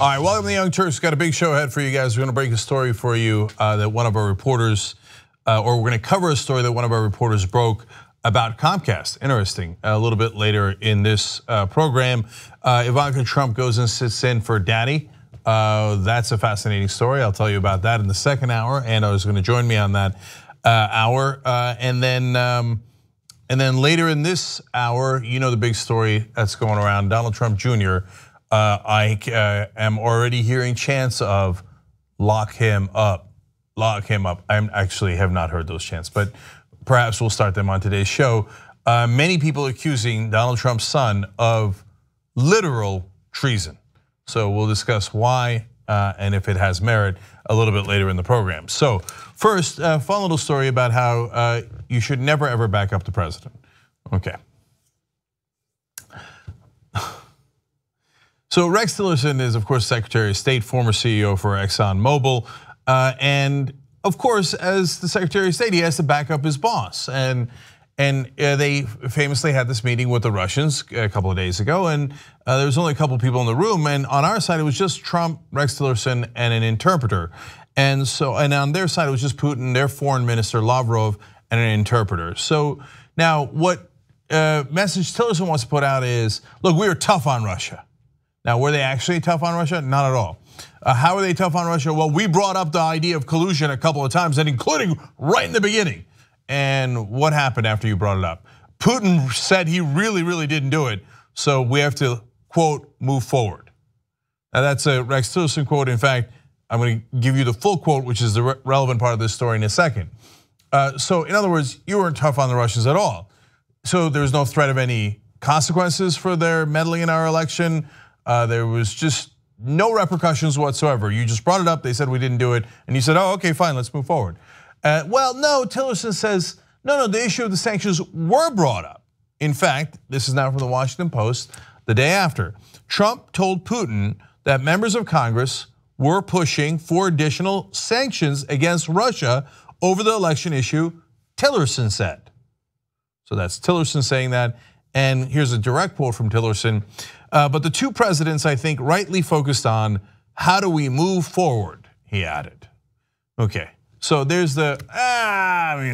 All right, welcome to the Young Turks. Got a big show ahead for you guys. We're going to break a story for you that one of our reporters, or we're going to cover a story that one of our reporters broke about Comcast. Interesting. A little bit later in this program, Ivanka Trump goes and sits in for Daddy. That's a fascinating story. I'll tell you about that in the second hour. Anna is going to join me on that hour, and then later in this hour, you know the big story that's going around. Donald Trump Jr. I am already hearing chants of lock him up, lock him up. I actually have not heard those chants, but perhaps we'll start them on today's show. Many people accusing Donald Trump's son of literal treason. So we'll discuss why and if it has merit a little bit later in the program. So first, fun little story about how you should never ever back up the president. Okay. So Rex Tillerson is, of course, Secretary of State, former CEO for ExxonMobil, and of course, as the Secretary of State, he has to back up his boss. And they famously had this meeting with the Russians a couple of days ago, and there was only a couple of people in the room. And on our side, it was just Trump, Rex Tillerson, and an interpreter. And on their side, it was just Putin, their foreign minister Lavrov, and an interpreter. So now, what message Tillerson wants to put out is, look, we were tough on Russia. Now, were they actually tough on Russia? Not at all. How are they tough on Russia? Well, we brought up the idea of collusion a couple of times, and including right in the beginning. And what happened after you brought it up? Putin said he really didn't do it, so we have to, quote, move forward. Now that's a Rex Tillerson quote. In fact, I'm going to give you the full quote, which is the relevant part of this story in a second. So in other words, you weren't tough on the Russians at all. So there's no threat of any consequences for their meddling in our election. There was just no repercussions whatsoever. You just brought it up, they said we didn't do it, and you said, oh, okay, fine, let's move forward. Well, no, Tillerson says, no, the issue of the sanctions were brought up. In fact, this is now from the Washington Post, the day after. Trump told Putin that members of Congress were pushing for additional sanctions against Russia over the election issue, Tillerson said. So that's Tillerson saying that, and here's a direct quote from Tillerson. But the two presidents, I think, rightly focused on how do we move forward, he added. Okay, so there's the,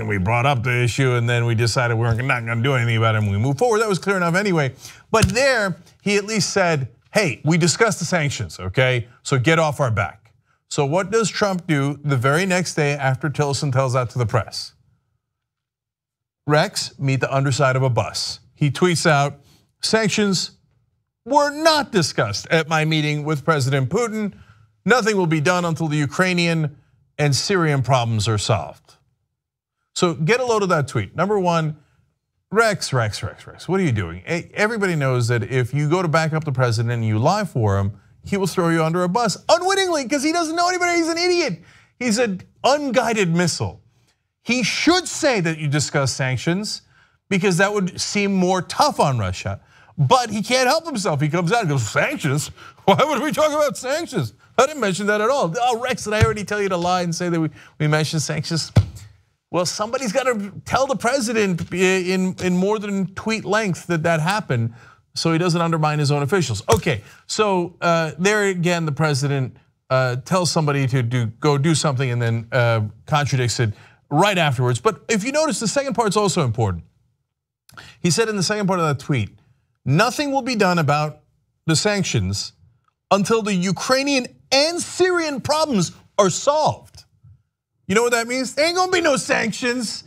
we brought up the issue and then we decided we're not gonna do anything about it and we move forward. That was clear enough anyway. But there, he at least said, hey, we discussed the sanctions, okay? So get off our back. So what does Trump do the very next day after Tillerson tells that to the press? Rex, meet the underside of a bus. He tweets out, sanctions were not discussed at my meeting with President Putin. Nothing will be done until the Ukrainian and Syrian problems are solved. So get a load of that tweet. Number one, Rex, what are you doing? Everybody knows that if you go to back up the president and you lie for him, he will throw you under a bus unwittingly because he doesn't know anybody, he's an idiot. He's an unguided missile. He should say that you discuss sanctions because that would seem more tough on Russia. But he can't help himself. He comes out and goes, sanctions? Why would we talk about sanctions? I didn't mention that at all. Oh, Rex, did I already tell you to lie and say that we mentioned sanctions? Well, somebody's got to tell the president in more than tweet length that happened so he doesn't undermine his own officials. Okay, so there again, the president tells somebody to go do something and then contradicts it right afterwards. But if you notice, the second part's also important. He said in the second part of that tweet, nothing will be done about the sanctions until the Ukrainian and Syrian problems are solved. You know what that means? There ain't gonna be no sanctions.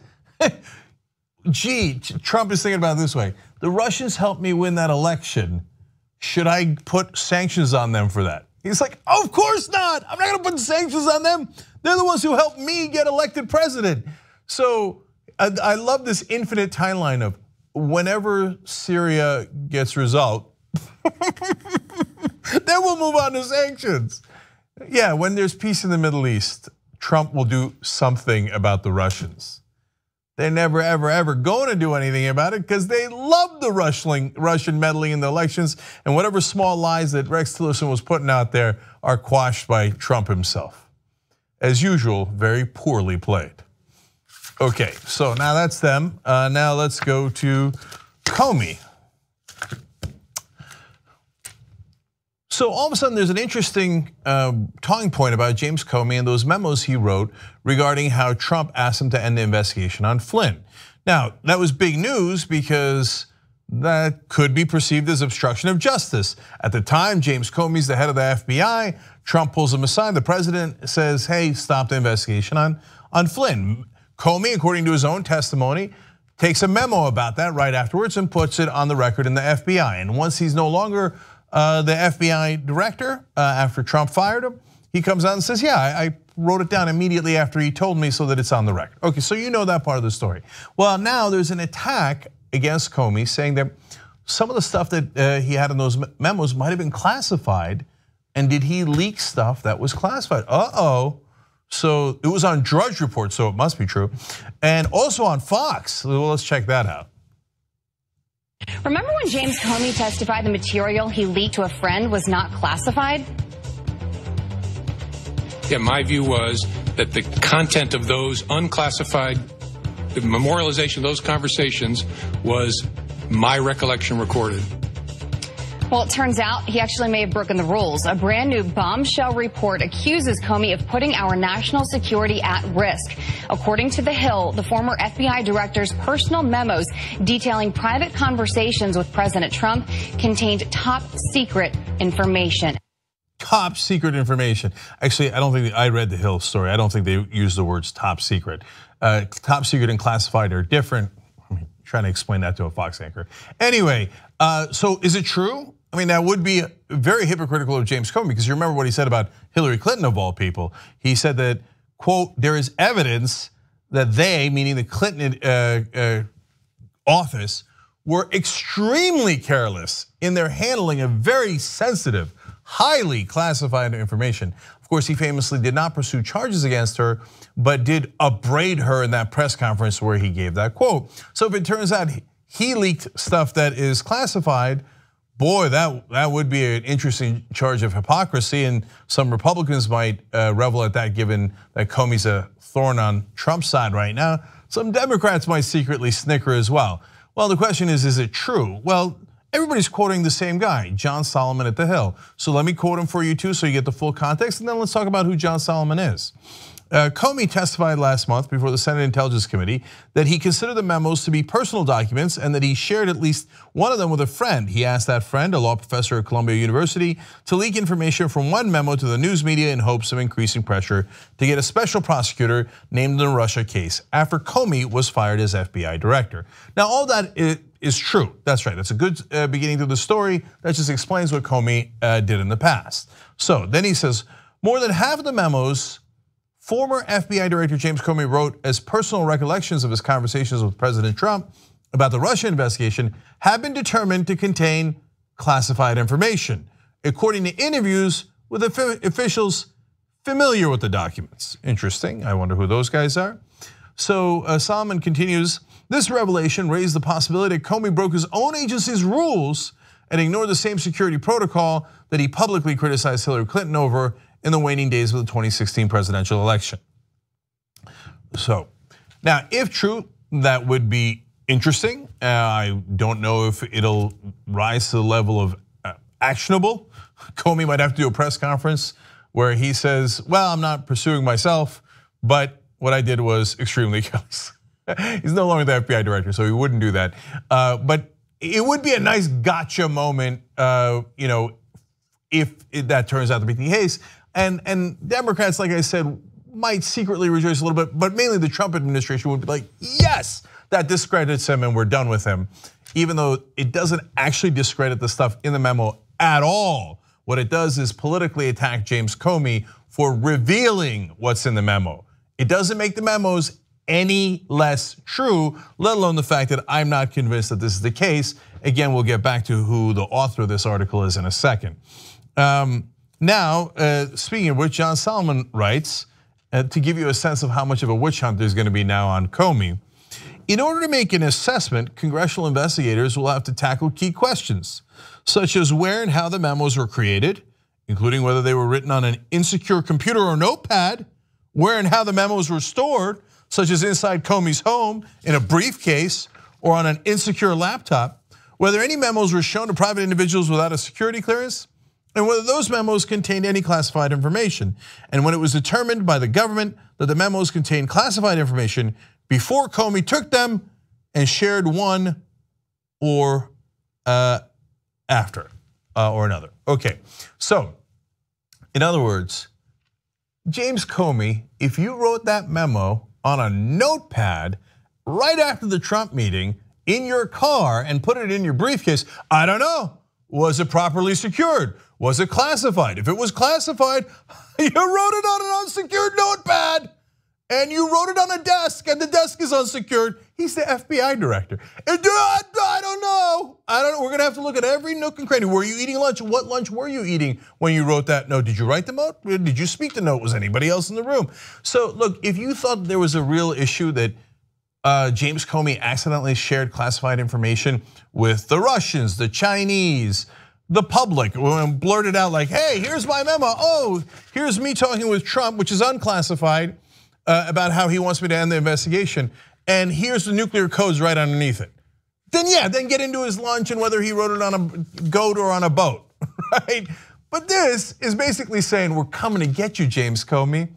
Gee, Trump is thinking about it this way. The Russians helped me win that election. Should I put sanctions on them for that? He's like, of course not. I'm not gonna put sanctions on them. They're the ones who helped me get elected president. So I love this infinite timeline of whenever Syria gets resolved, then we'll move on to sanctions. Yeah, when there's peace in the Middle East, Trump will do something about the Russians. They're never, ever going to do anything about it because they love the Russian meddling in the elections, and whatever small lies that Rex Tillerson was putting out there are quashed by Trump himself. As usual, very poorly played. Okay, so now that's them. Now let's go to Comey. So all of a sudden there's an interesting talking point about James Comey and those memos he wrote regarding how Trump asked him to end the investigation on Flynn. Now, that was big news because that could be perceived as obstruction of justice. At the time, James Comey's the head of the FBI. Trump pulls him aside. The president says, hey, stop the investigation on Flynn. Comey, according to his own testimony, takes a memo about that right afterwards and puts it on the record in the FBI. And once he's no longer the FBI director, after Trump fired him, he comes out and says, yeah, I wrote it down immediately after he told me so that it's on the record. Okay, so you know that part of the story. Well, now there's an attack against Comey saying that some of the stuff that he had in those memos might have been classified, and did he leak stuff that was classified? So it was on Drudge Report, so it must be true, and also on Fox. Well, let's check that out. Remember when James Comey testified the material he leaked to a friend was not classified? Yeah, my view was that the content of those unclassified, the memorialization of those conversations was my recollection recorded. Well, it turns out he actually may have broken the rules. A brand new bombshell report accuses Comey of putting our national security at risk. According to The Hill, the former FBI director's personal memos detailing private conversations with President Trump contained top secret information. Top secret information. Actually, I don't think I read the Hill story. I don't think they use the words top secret. Top secret and classified are different. I'm trying to explain that to a Fox anchor. Anyway, so is it true? I mean, that would be very hypocritical of James Comey, because you remember what he said about Hillary Clinton of all people. He said that, quote, there is evidence that they, meaning the Clinton office, were extremely careless in their handling of very sensitive, highly classified information. Of course, he famously did not pursue charges against her, but did upbraid her in that press conference where he gave that quote. So if it turns out he leaked stuff that is classified, boy, that would be an interesting charge of hypocrisy, and some Republicans might revel at that, given that Comey's a thorn on Trump's side right now. Some Democrats might secretly snicker as well. Well, the question is it true? Well, everybody's quoting the same guy, John Solomon at The Hill. So let me quote him for you too, so you get the full context, and then let's talk about who John Solomon is. Comey testified last month before the Senate Intelligence Committee that he considered the memos to be personal documents and that he shared at least one of them with a friend. He asked that friend, a law professor at Columbia University, to leak information from one memo to the news media in hopes of increasing pressure to get a special prosecutor named in the Russia case after Comey was fired as FBI director. Now, all that is true. That's right. That's a good beginning to the story. That just explains what Comey did in the past. So then he says, more than half of the memos former FBI Director James Comey wrote as personal recollections of his conversations with President Trump about the Russia investigation have been determined to contain classified information, according to interviews with officials familiar with the documents. Interesting. I wonder who those guys are. So Solomon continues, this revelation raised the possibility that Comey broke his own agency's rules and ignored the same security protocol that he publicly criticized Hillary Clinton over in the waning days of the 2016 presidential election. So now, if true, that would be interesting. I don't know if it'll rise to the level of actionable. Comey might have to do a press conference where he says, well, I'm not pursuing myself, but what I did was extremely careless. He's no longer the FBI director, so he wouldn't do that. But it would be a nice gotcha moment, if that turns out to be the case. And Democrats, like I said, might secretly rejoice a little bit, but mainly the Trump administration would be like, yes, that discredits him and we're done with him. Even though it doesn't actually discredit the stuff in the memo at all. What it does is politically attack James Comey for revealing what's in the memo. It doesn't make the memos any less true, let alone the fact that I'm not convinced that this is the case. Again, we'll get back to who the author of this article is in a second. Now, speaking of which, John Solomon writes, to give you a sense of how much of a witch hunt there's going to be now on Comey, in order to make an assessment, congressional investigators will have to tackle key questions, such as where and how the memos were created, including whether they were written on an insecure computer or notepad, where and how the memos were stored, such as inside Comey's home, in a briefcase, or on an insecure laptop, whether any memos were shown to private individuals without a security clearance, and whether those memos contained any classified information. And when it was determined by the government that the memos contained classified information before Comey took them and shared one or after or another. Okay, so in other words, James Comey, if you wrote that memo on a notepad right after the Trump meeting in your car and put it in your briefcase, I don't know, was it properly secured? Was it classified? If it was classified, you wrote it on an unsecured notepad and you wrote it on a desk and the desk is unsecured. He's the FBI director. And I don't know. We're gonna have to look at every nook and cranny. Were you eating lunch? What lunch were you eating when you wrote that note? Did you write the note? Did you speak the note? Was anybody else in the room? So look, if you thought there was a real issue that James Comey accidentally shared classified information with the Russians, the Chinese, the public, and blurted out like, hey, here's my memo. Oh, here's me talking with Trump, which is unclassified, about how he wants me to end the investigation. And here's the nuclear codes right underneath it. Then yeah, then get into his lunch and whether he wrote it on a goat or on a boat, right? But this is basically saying we're coming to get you, James Comey.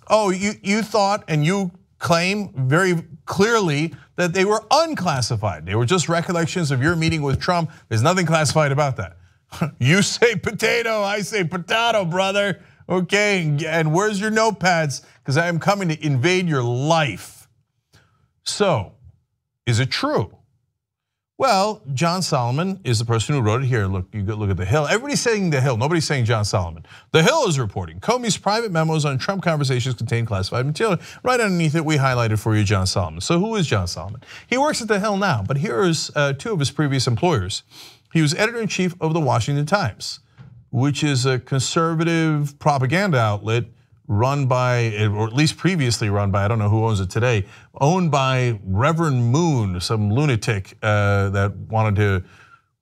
Oh, you thought and you claim very clearly that they were unclassified. They were just recollections of your meeting with Trump. There's nothing classified about that. You say potato, I say potato, brother. Okay, and where's your notepads? Because I am coming to invade your life. So, is it true? Well, John Solomon is the person who wrote it here. Look, you look at The Hill. Everybody's saying The Hill, nobody's saying John Solomon. The Hill is reporting Comey's private memos on Trump conversations contain classified material. Right underneath it, we highlighted for you John Solomon. So who is John Solomon? He works at The Hill now, but here is two of his previous employers. He was editor-in-chief of the Washington Times, which is a conservative propaganda outlet run by, or at least previously run by, I don't know who owns it today, owned by Reverend Moon, some lunatic that wanted to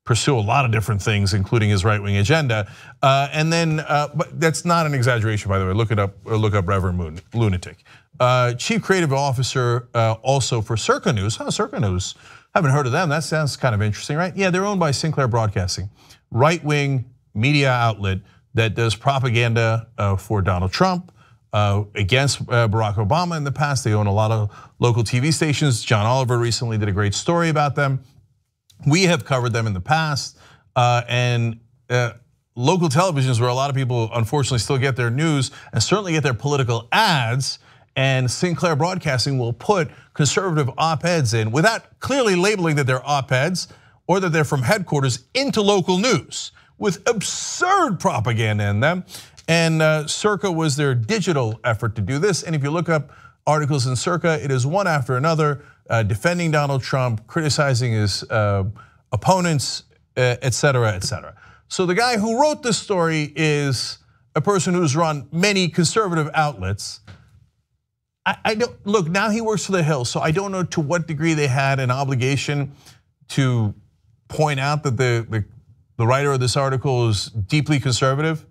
pursue a lot of different things, including his right-wing agenda. And then, but that's not an exaggeration, by the way. Look it up, or look up Reverend Moon, lunatic. Chief Creative Officer also for Circa News. Circa News, haven't heard of them. That sounds kind of interesting, right? Yeah, they're owned by Sinclair Broadcasting, right-wing media outlet that does propaganda for Donald Trump, against Barack Obama in the past. They own a lot of local TV stations. John Oliver recently did a great story about them. We have covered them in the past, and local televisions where a lot of people unfortunately still get their news and certainly get their political ads, and Sinclair Broadcasting will put conservative op-eds in without clearly labeling that they're op-eds or that they're from headquarters into local news with absurd propaganda in them. And Circa was their digital effort to do this. And if you look up articles in Circa, it is one after another defending Donald Trump, criticizing his opponents, et cetera, et cetera. So the guy who wrote this story is a person who's run many conservative outlets. I don't, look, now he works for The Hill, so I don't know to what degree they had an obligation to point out that the writer of this article is deeply conservative.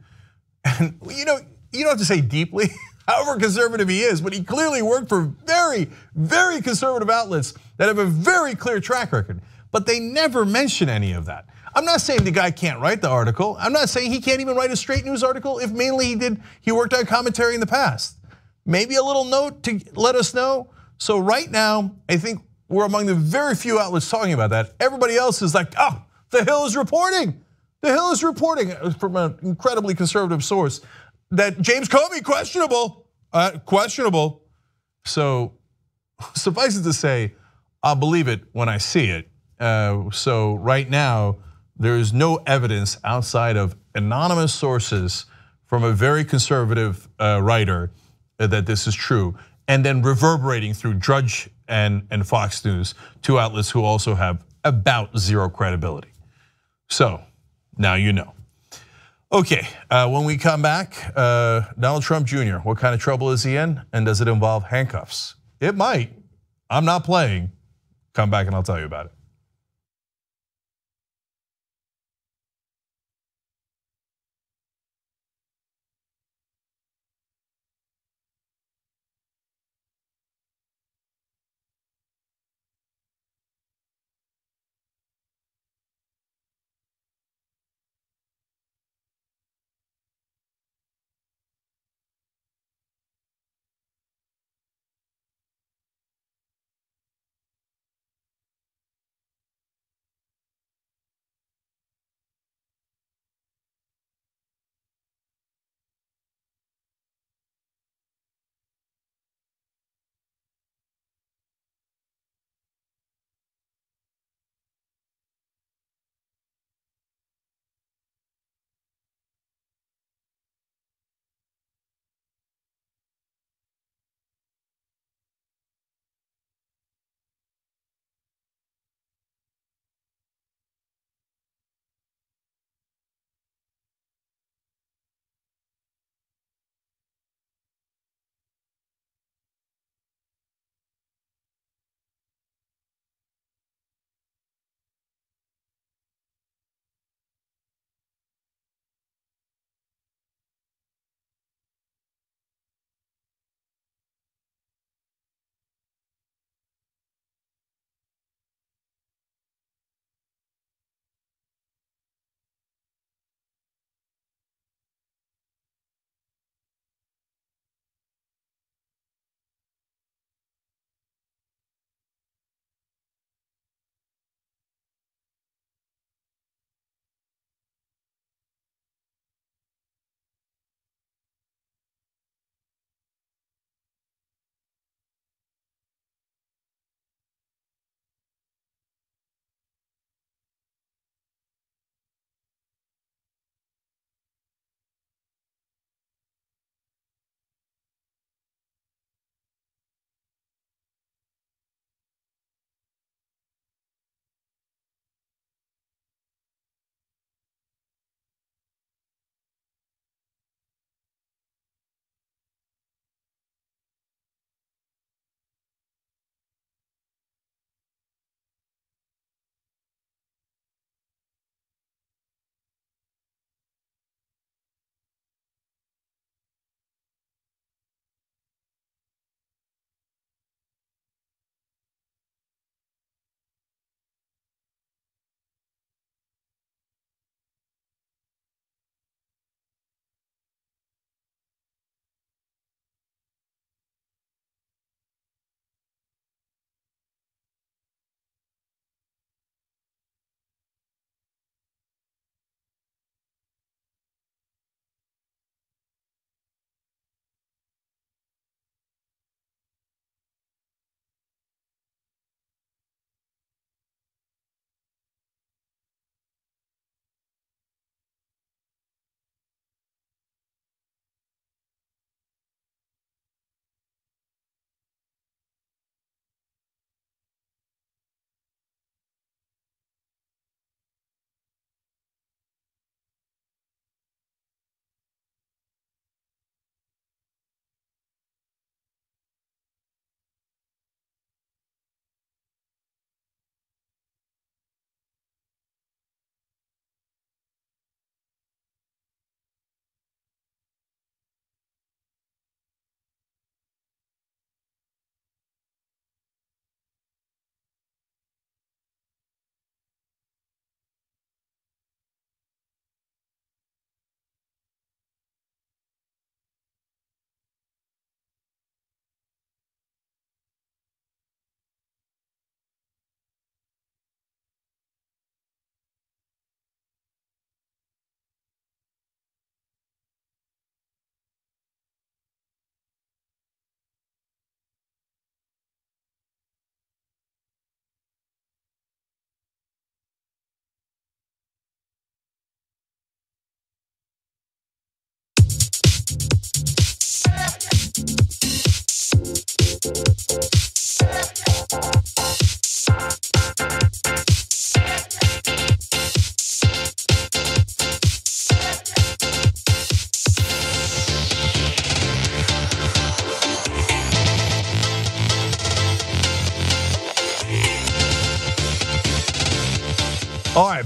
And you don't have to say deeply, however conservative he is, but he clearly worked for very, very conservative outlets that have a very clear track record. But they never mention any of that. I'm not saying the guy can't write the article. I'm not saying he can't even write a straight news article if mainly he worked on commentary in the past. Maybe a little note to let us know. So right now, I think we're among the very few outlets talking about that. Everybody else is like, oh, The Hill is reporting. The Hill is reporting from an incredibly conservative source that James Comey, questionable. So suffice it to say, I'll believe it when I see it. So right now, there is no evidence outside of anonymous sources from a very conservative writer that this is true, and then reverberating through Drudge and Fox News, two outlets who also have about zero credibility. So now you know. Okay, when we come back, Donald Trump Jr., what kind of trouble is he in, and does it involve handcuffs? It might. I'm not playing. Come back and I'll tell you about it.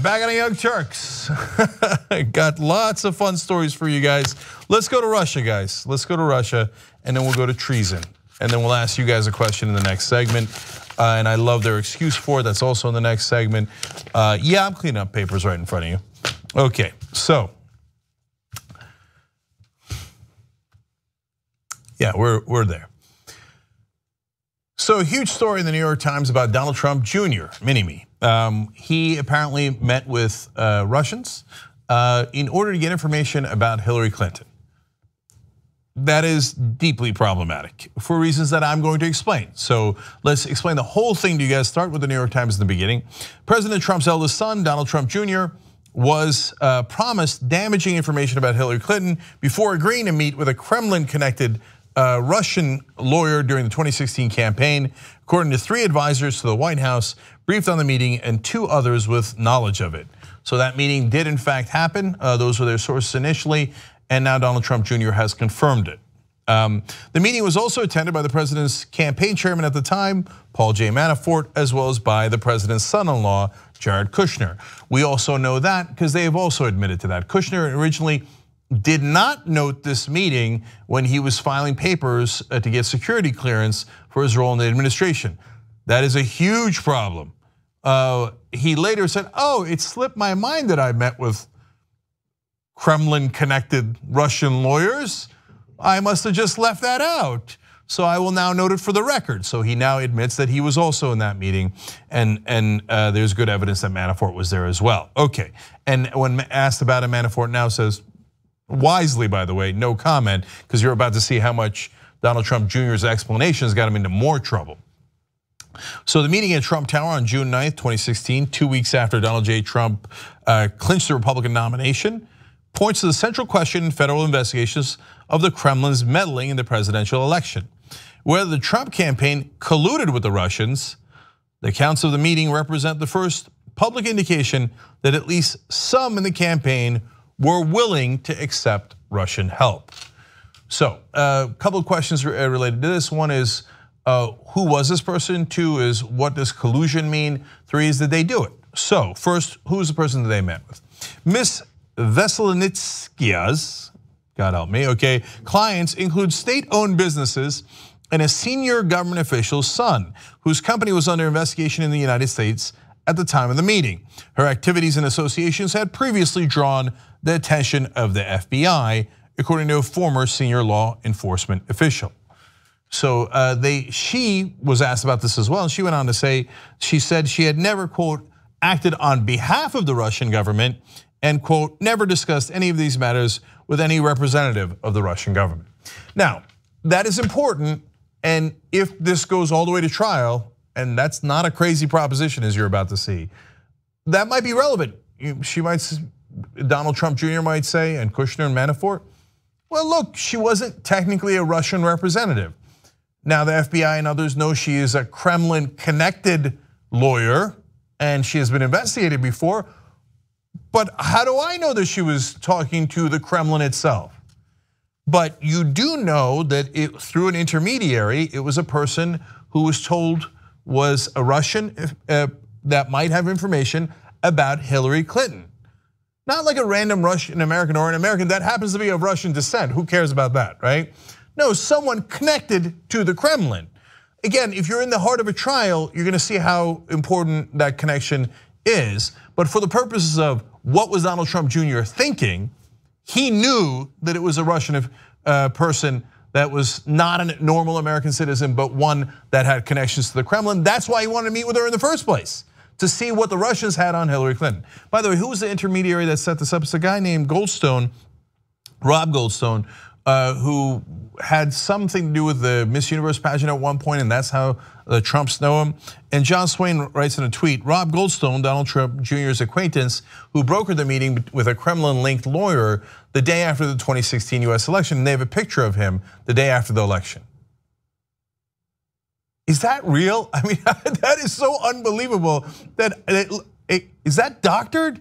right, back on the Young Turks. Got lots of fun stories for you guys. Let's go to Russia, guys. Let's go to Russia, and then we'll go to treason. And then we'll ask you guys a question in the next segment. And I love their excuse for it. That's also in the next segment. Yeah, I'm cleaning up papers right in front of you. Okay, so. Yeah, we're there. So a huge story in the New York Times about Donald Trump Jr., Mini-Me. He apparently met with Russians in order to get information about Hillary Clinton. That is deeply problematic for reasons that I'm going to explain. So let's explain the whole thing to you guys. Start with the New York Times in the beginning. President Trump's eldest son, Donald Trump Jr., was promised damaging information about Hillary Clinton before agreeing to meet with a Kremlin-connected Russian lawyer during the 2016 campaign, according to 3 advisors to the White House, briefed on the meeting and 2 others with knowledge of it. So that meeting did in fact happen. Those were their sources initially, and now Donald Trump Jr. has confirmed it. The meeting was also attended by the president's campaign chairman at the time, Paul J. Manafort, as well as by the president's son-in-law, Jared Kushner. We also know that because they have also admitted to that. Kushner originally did not note this meeting when he was filing papers to get security clearance for his role in the administration. That is a huge problem. He later said, oh, it slipped my mind that I met with Kremlin-connected Russian lawyers. I must have just left that out. So I will now note it for the record. So he now admits that he was also in that meeting, and there's good evidence that Manafort was there as well. Okay, and when asked about it, Manafort now says, wisely, by the way, no comment, because you're about to see how much Donald Trump Jr.'s explanations got him into more trouble. So the meeting at Trump Tower on June 9th, 2016, 2 weeks after Donald J. Trump clinched the Republican nomination, points to the central question in federal investigations of the Kremlin's meddling in the presidential election. Whether the Trump campaign colluded with the Russians, the accounts of the meeting represent the first public indication that at least some in the campaign were willing to accept Russian help. So a couple of questions related to this. One is, who was this person? 2 is, what does collusion mean? 3 is, did they do it? So first, who was the person that they met with? Miss Veselnitskia's, God help me, okay, clients include state-owned businesses and a senior government official's son, whose company was under investigation in the United States at the time of the meeting. Her activities and associations had previously drawn the attention of the FBI, according to a former senior law enforcement official. So she was asked about this as well, and she went on to say, she said she had never, quote, acted on behalf of the Russian government, and quote, never discussed any of these matters with any representative of the Russian government. Now, that is important, and if this goes all the way to trial, and that's not a crazy proposition as you're about to see, that might be relevant. Donald Trump Jr. might say, and Kushner and Manafort, well, look, she wasn't technically a Russian representative. Now the FBI and others know she is a Kremlin-connected lawyer, and she has been investigated before, but how do I know that she was talking to the Kremlin itself? But you do know that through an intermediary, it was a person who was told was a Russian that might have information about Hillary Clinton. Not like a random Russian American or an American that happens to be of Russian descent. Who cares about that, right? No, someone connected to the Kremlin. Again, if you're in the heart of a trial, you're gonna see how important that connection is. But for the purposes of what was Donald Trump Jr. thinking, he knew that it was a Russian person that was not a normal American citizen, but one that had connections to the Kremlin. That's why he wanted to meet with her in the first place, to see what the Russians had on Hillary Clinton. By the way, who was the intermediary that set this up? It's a guy named Goldstone, Rob Goldstone, who had something to do with the Miss Universe pageant at one point, and that's how the Trumps know him. And John Swain writes in a tweet, Rob Goldstone, Donald Trump Jr.'s acquaintance, who brokered the meeting with a Kremlin-linked lawyer the day after the 2016 US election, and they have a picture of him the day after the election. Is that real? I mean, that is so unbelievable. Is that doctored?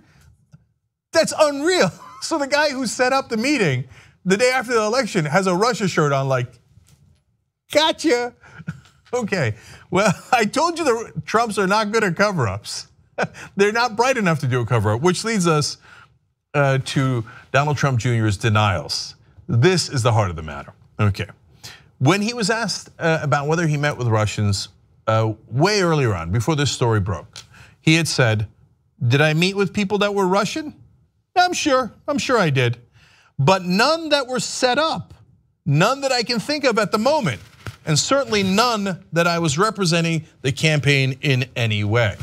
That's unreal. So the guy who set up the meeting the day after the election has a Russia shirt on, like, gotcha. Okay, well, I told you the Trumps are not good at cover-ups. They're not bright enough to do a cover-up, which leads us to Donald Trump Jr.'s denials. This is the heart of the matter. Okay. When he was asked about whether he met with Russians way earlier on, before this story broke, he had said, "Did I meet with people that were Russian? I'm sure I did. But none that were set up, none that I can think of at the moment, and certainly none that I was representing the campaign in any way."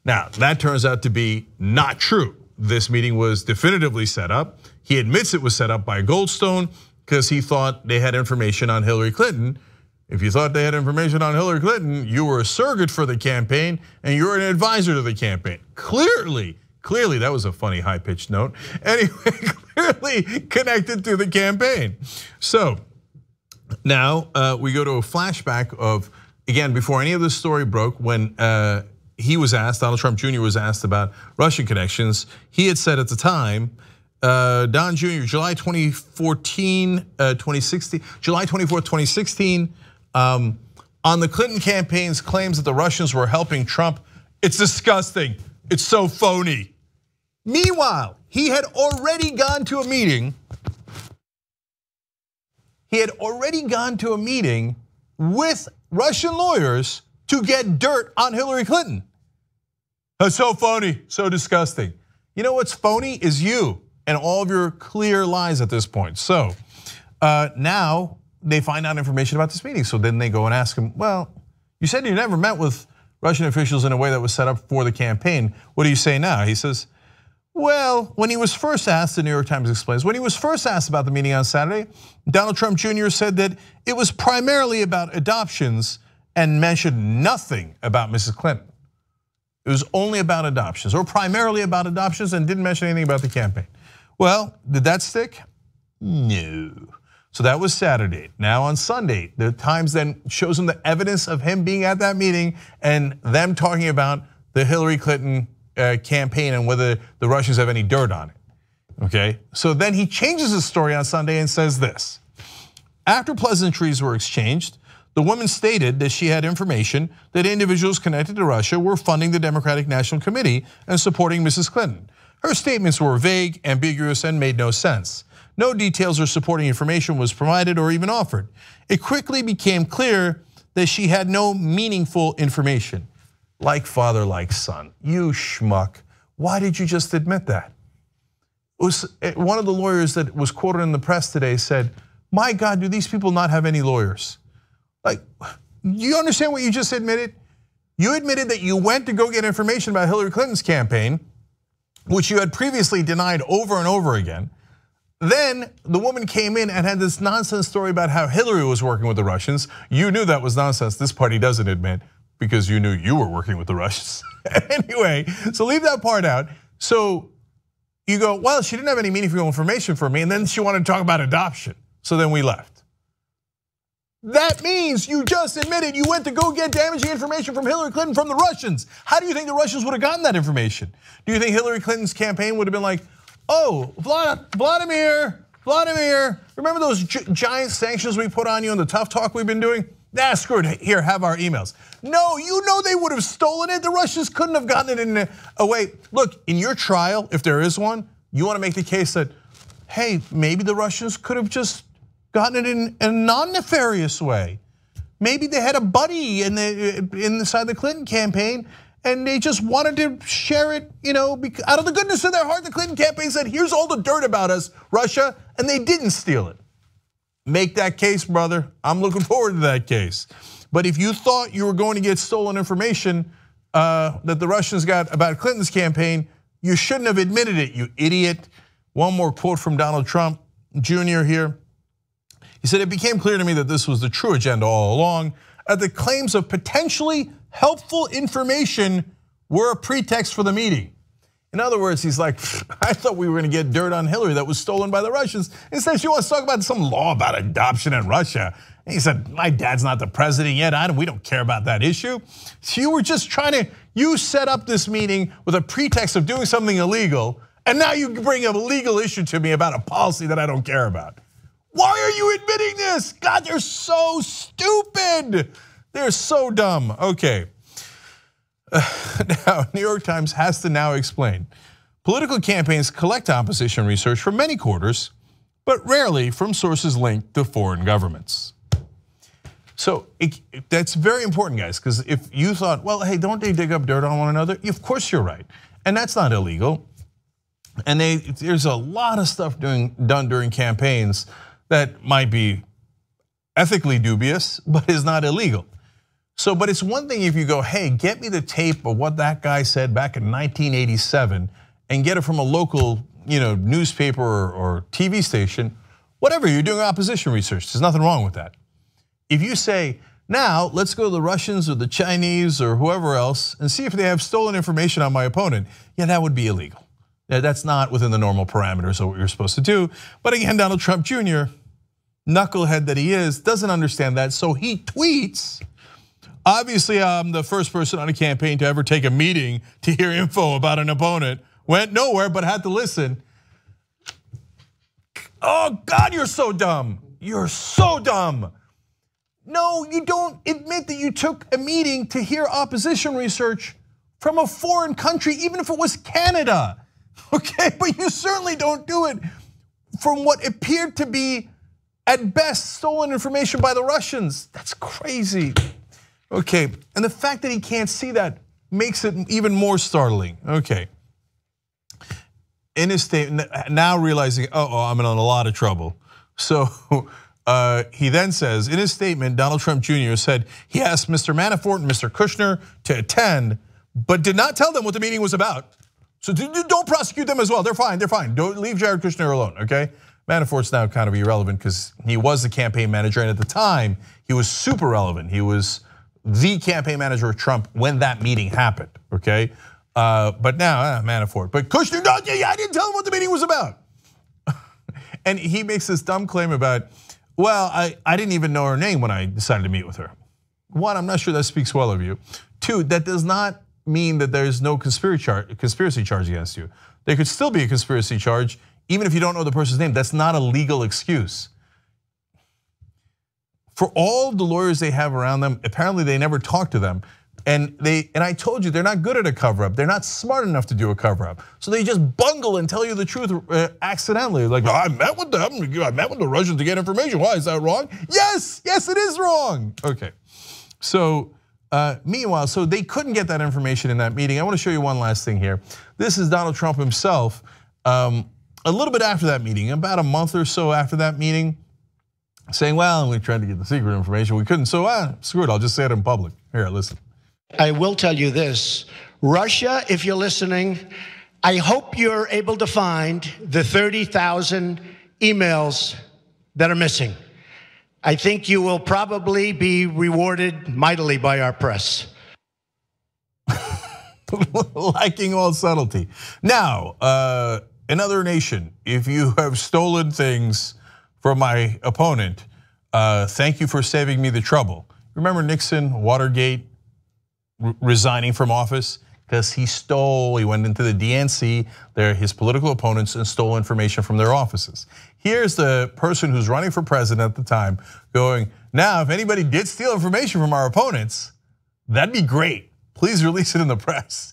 Now, that turns out to be not true. This meeting was definitively set up. He admits it was set up by Goldstone because he thought they had information on Hillary Clinton. If you thought they had information on Hillary Clinton, you were a surrogate for the campaign and you're an advisor to the campaign. Clearly, that was a funny high-pitched note. Anyway, clearly connected to the campaign. So now we go to a flashback of, again, before any of this story broke, when he was asked, Donald Trump Jr. was asked about Russian connections. He had said at the time, Don Jr., July 2014, 2016, July 24th, 2016, on the Clinton campaign's claims that the Russians were helping Trump. It's disgusting. It's so phony. Meanwhile, he had already gone to a meeting. He had already gone to a meeting with Russian lawyers to get dirt on Hillary Clinton. That's so phony, so disgusting. You know what's phony is you and all of your clear lies at this point. So now they find out information about this meeting. So then they go and ask him, well, you said you never met with Russian officials in a way that was set up for the campaign. What do you say now? He says, well, when he was first asked, the New York Times explains, when he was first asked about the meeting on Saturday, Donald Trump Jr. said that it was primarily about adoptions and mentioned nothing about Mrs. Clinton. It was only about adoptions, or primarily about adoptions, and didn't mention anything about the campaign. Well, did that stick? No. So that was Saturday. Now on Sunday, the Times then shows him the evidence of him being at that meeting and them talking about the Hillary Clinton campaign and whether the Russians have any dirt on it. Okay, so then he changes his story on Sunday and says this. After pleasantries were exchanged, the woman stated that she had information that individuals connected to Russia were funding the Democratic National Committee and supporting Mrs. Clinton. Her statements were vague, ambiguous, and made no sense. No details or supporting information was provided or even offered. It quickly became clear that she had no meaningful information. Like father, like son. You schmuck. Why did you just admit that? One of the lawyers that was quoted in the press today said, my God, do these people not have any lawyers? Like, you understand what you just admitted? You admitted that you went to go get information about Hillary Clinton's campaign, which you had previously denied over and over again. Then the woman came in and had this nonsense story about how Hillary was working with the Russians. You knew that was nonsense. This party doesn't admit because you knew you were working with the Russians. Anyway, so leave that part out. So you go, well, she didn't have any meaningful information for me, and then she wanted to talk about adoption. So then we left. That means you just admitted you went to go get damaging information from Hillary Clinton from the Russians. How do you think the Russians would have gotten that information? Do you think Hillary Clinton's campaign would have been like, oh, Vladimir, remember those giant sanctions we put on you and the tough talk we've been doing? Nah, screw it, here, have our emails. No, you know they would have stolen it. The Russians couldn't have gotten it in a way. Look, in your trial, if there is one, you want to make the case that, hey, maybe the Russians could have just gotten it in a non-nefarious way. Maybe they had a buddy inside the Clinton campaign and they just wanted to share it, out of the goodness of their heart. The Clinton campaign said, here's all the dirt about us, Russia, and they didn't steal it. Make that case, brother. I'm looking forward to that case. But if you thought you were going to get stolen information that the Russians got about Clinton's campaign, you shouldn't have admitted it, you idiot. One more quote from Donald Trump Jr. here. He said, it became clear to me that this was the true agenda all along. The claims of potentially helpful information were a pretext for the meeting. In other words, he's like, I thought we were gonna get dirt on Hillary that was stolen by the Russians. Instead, she wants to talk about some law about adoption in Russia. And he said, my dad's not the president yet, we don't care about that issue. So you were just you set up this meeting with a pretext of doing something illegal, and now you bring a legal issue to me about a policy that I don't care about. Why are you admitting this? God, they're so stupid. They're so dumb. Okay. Now, New York Times has to now explain. Political campaigns collect opposition research from many quarters, but rarely from sources linked to foreign governments. So that's very important, guys, because if you thought, well, hey, don't they dig up dirt on one another? Of course you're right, and that's not illegal. And there's a lot of stuff done during campaigns that might be ethically dubious, but is not illegal. So, but it's one thing if you go, hey, get me the tape of what that guy said back in 1987 and get it from a local newspaper or TV station, whatever, you're doing opposition research. There's nothing wrong with that. If you say, now let's go to the Russians or the Chinese or whoever else and see if they have stolen information on my opponent, yeah, that would be illegal. That's not within the normal parameters of what you're supposed to do. But again, Donald Trump Jr., knucklehead that he is, doesn't understand that, so he tweets, obviously I'm the first person on a campaign to ever take a meeting to hear info about an opponent. Went nowhere, but had to listen. Oh God, you're so dumb. You're so dumb. No, you don't admit that you took a meeting to hear opposition research from a foreign country, even if it was Canada. Okay, but you certainly don't do it from what appeared to be, at best, stolen information by the Russians. That's crazy. Okay, and the fact that he can't see that makes it even more startling. Okay. In his statement, now realizing, I'm in a lot of trouble. So he then says, in his statement, Donald Trump Jr. said he asked Mr. Manafort and Mr. Kushner to attend, but did not tell them what the meeting was about. So don't prosecute them as well. They're fine. Don't leave Jared Kushner alone, okay? Manafort's now kind of irrelevant because he was the campaign manager, and at the time, he was super relevant. He was the campaign manager of Trump when that meeting happened, okay? But now, Manafort. But Kushner, no, I didn't tell him what the meeting was about. And he makes this dumb claim about, well, I didn't even know her name when I decided to meet with her. One, I'm not sure that speaks well of you. Two, that does not mean that there's no conspiracy charge against you. There could still be a conspiracy charge, even if you don't know the person's name. That's not a legal excuse. For all the lawyers they have around them, apparently they never talk to them. And I told you, they're not good at a cover-up. They're not smart enough to do a cover-up. So they just bungle and tell you the truth accidentally. Like, I met with them, I met with the Russians to get information. Why, is that wrong? Yes, it is wrong. Okay, so meanwhile, so they couldn't get that information in that meeting. I want to show you one last thing here. This is Donald Trump himself, a little bit after that meeting, about a month or so after that meeting, saying, well, we tried to get the secret information, we couldn't, so screw it, I'll just say it in public. Here, listen. I will tell you this, Russia, if you're listening, I hope you're able to find the 30,000 emails that are missing. I think you will probably be rewarded mightily by our press. Lacking all subtlety. Now, another nation, if you have stolen things from my opponent, thank you for saving me the trouble. Remember Nixon, Watergate, resigning from office because he went into the DNC, they're his political opponents, and stole information from their offices. Here's the person who's running for president at the time going, now if anybody did steal information from our opponents, that'd be great. Please release it in the press.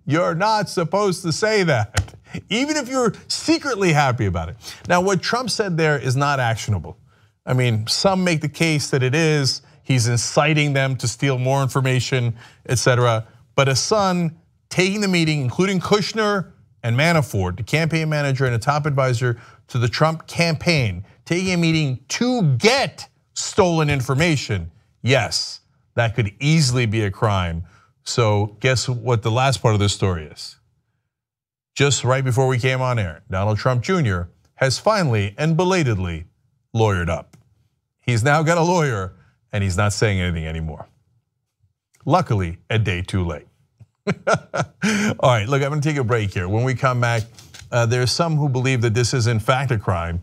You're not supposed to say that, even if you're secretly happy about it. Now, what Trump said there is not actionable. I mean, some make the case that it is. He's inciting them to steal more information, etc. But a son taking the meeting, including Kushner and Manafort, the campaign manager and a top advisor to the Trump campaign, taking a meeting to get stolen information, yes, that could easily be a crime. So guess what the last part of this story is? Just right before we came on air, Donald Trump Jr. has finally and belatedly lawyered up. He's now got a lawyer and he's not saying anything anymore. Luckily, a day too late. All right, look, I'm gonna take a break here. When we come back, there's some who believe that this is in fact a crime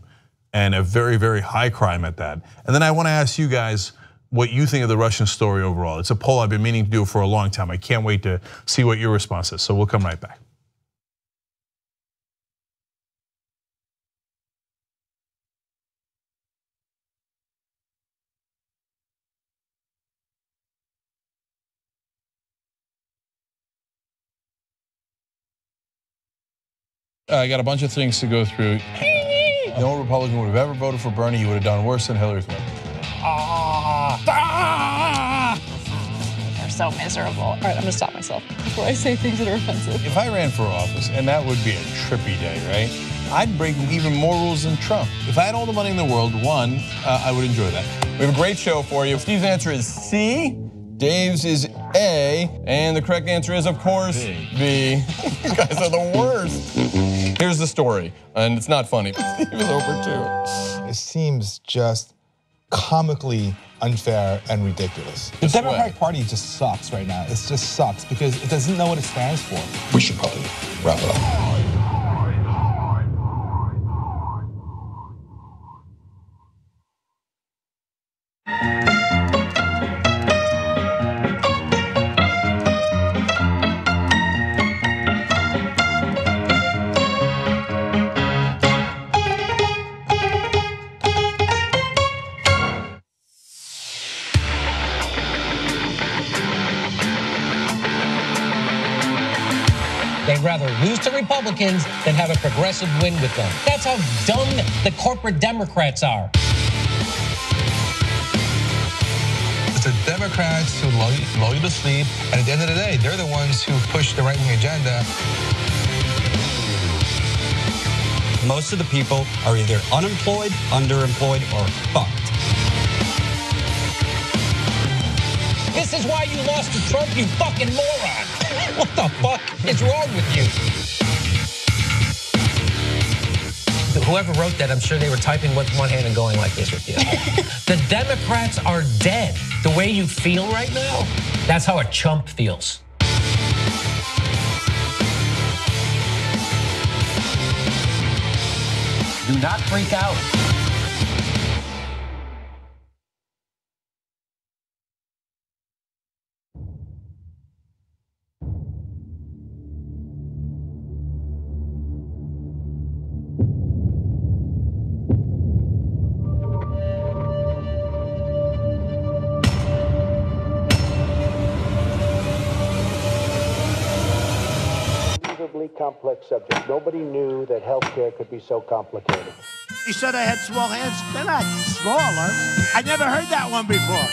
and a very, very high crime at that. And then I wanna ask you guys what you think of the Russian story overall. It's a poll I've been meaning to do for a long time. I can't wait to see what your response is. So we'll come right back. I got a bunch of things to go through. No Republican would have ever voted for Bernie. He would have done worse than Hillary Clinton. They're so miserable. All right, I'm gonna stop myself before I say things that are offensive. If I ran for office, and that would be a trippy day, right? I'd break even more rules than Trump. If I had all the money in the world, I would enjoy that. We have a great show for you. Steve's answer is C. Dave's is A. And the correct answer is, of course, B. You guys are the worst. Here's the story, and it's not funny. Steve is over too. It seems just comically unfair and ridiculous. The Democratic Party just sucks right now. It just sucks because it doesn't know what it stands for. We should probably wrap it up. They'd rather lose to Republicans than have a progressive win with them. That's how dumb the corporate Democrats are. It's the Democrats who lull you to sleep, and at the end of the day, they're the ones who push the right-wing agenda. Most of the people are either unemployed, underemployed, or fucked. This is why you lost to Trump, you fucking moron. What the fuck is wrong with you? Whoever wrote that, I'm sure they were typing with one hand and going like this with you. The Democrats are dead. The way you feel right now, that's how a chump feels. Do not freak out. Complex subject. Nobody knew that healthcare could be so complicated. He said I had small hands. They're not smaller. I never heard that one before.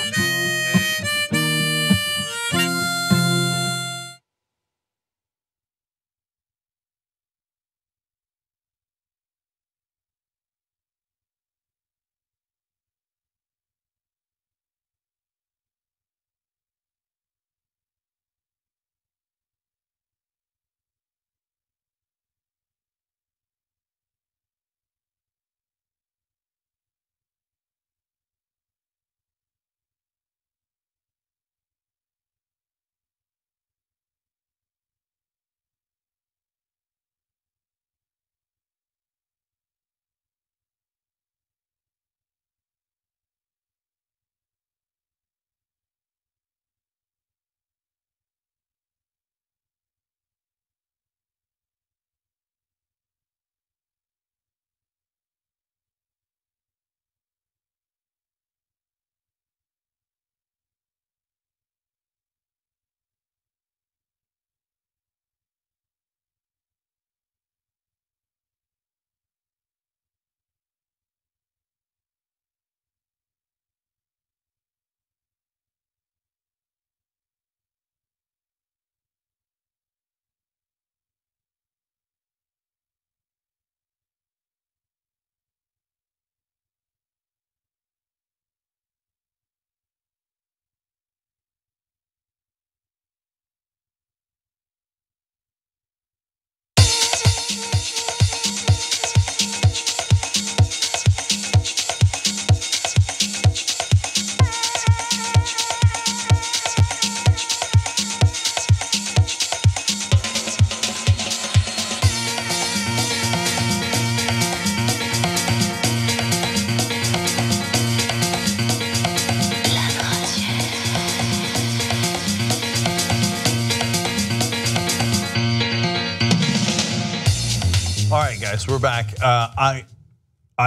All right, guys, we're back. I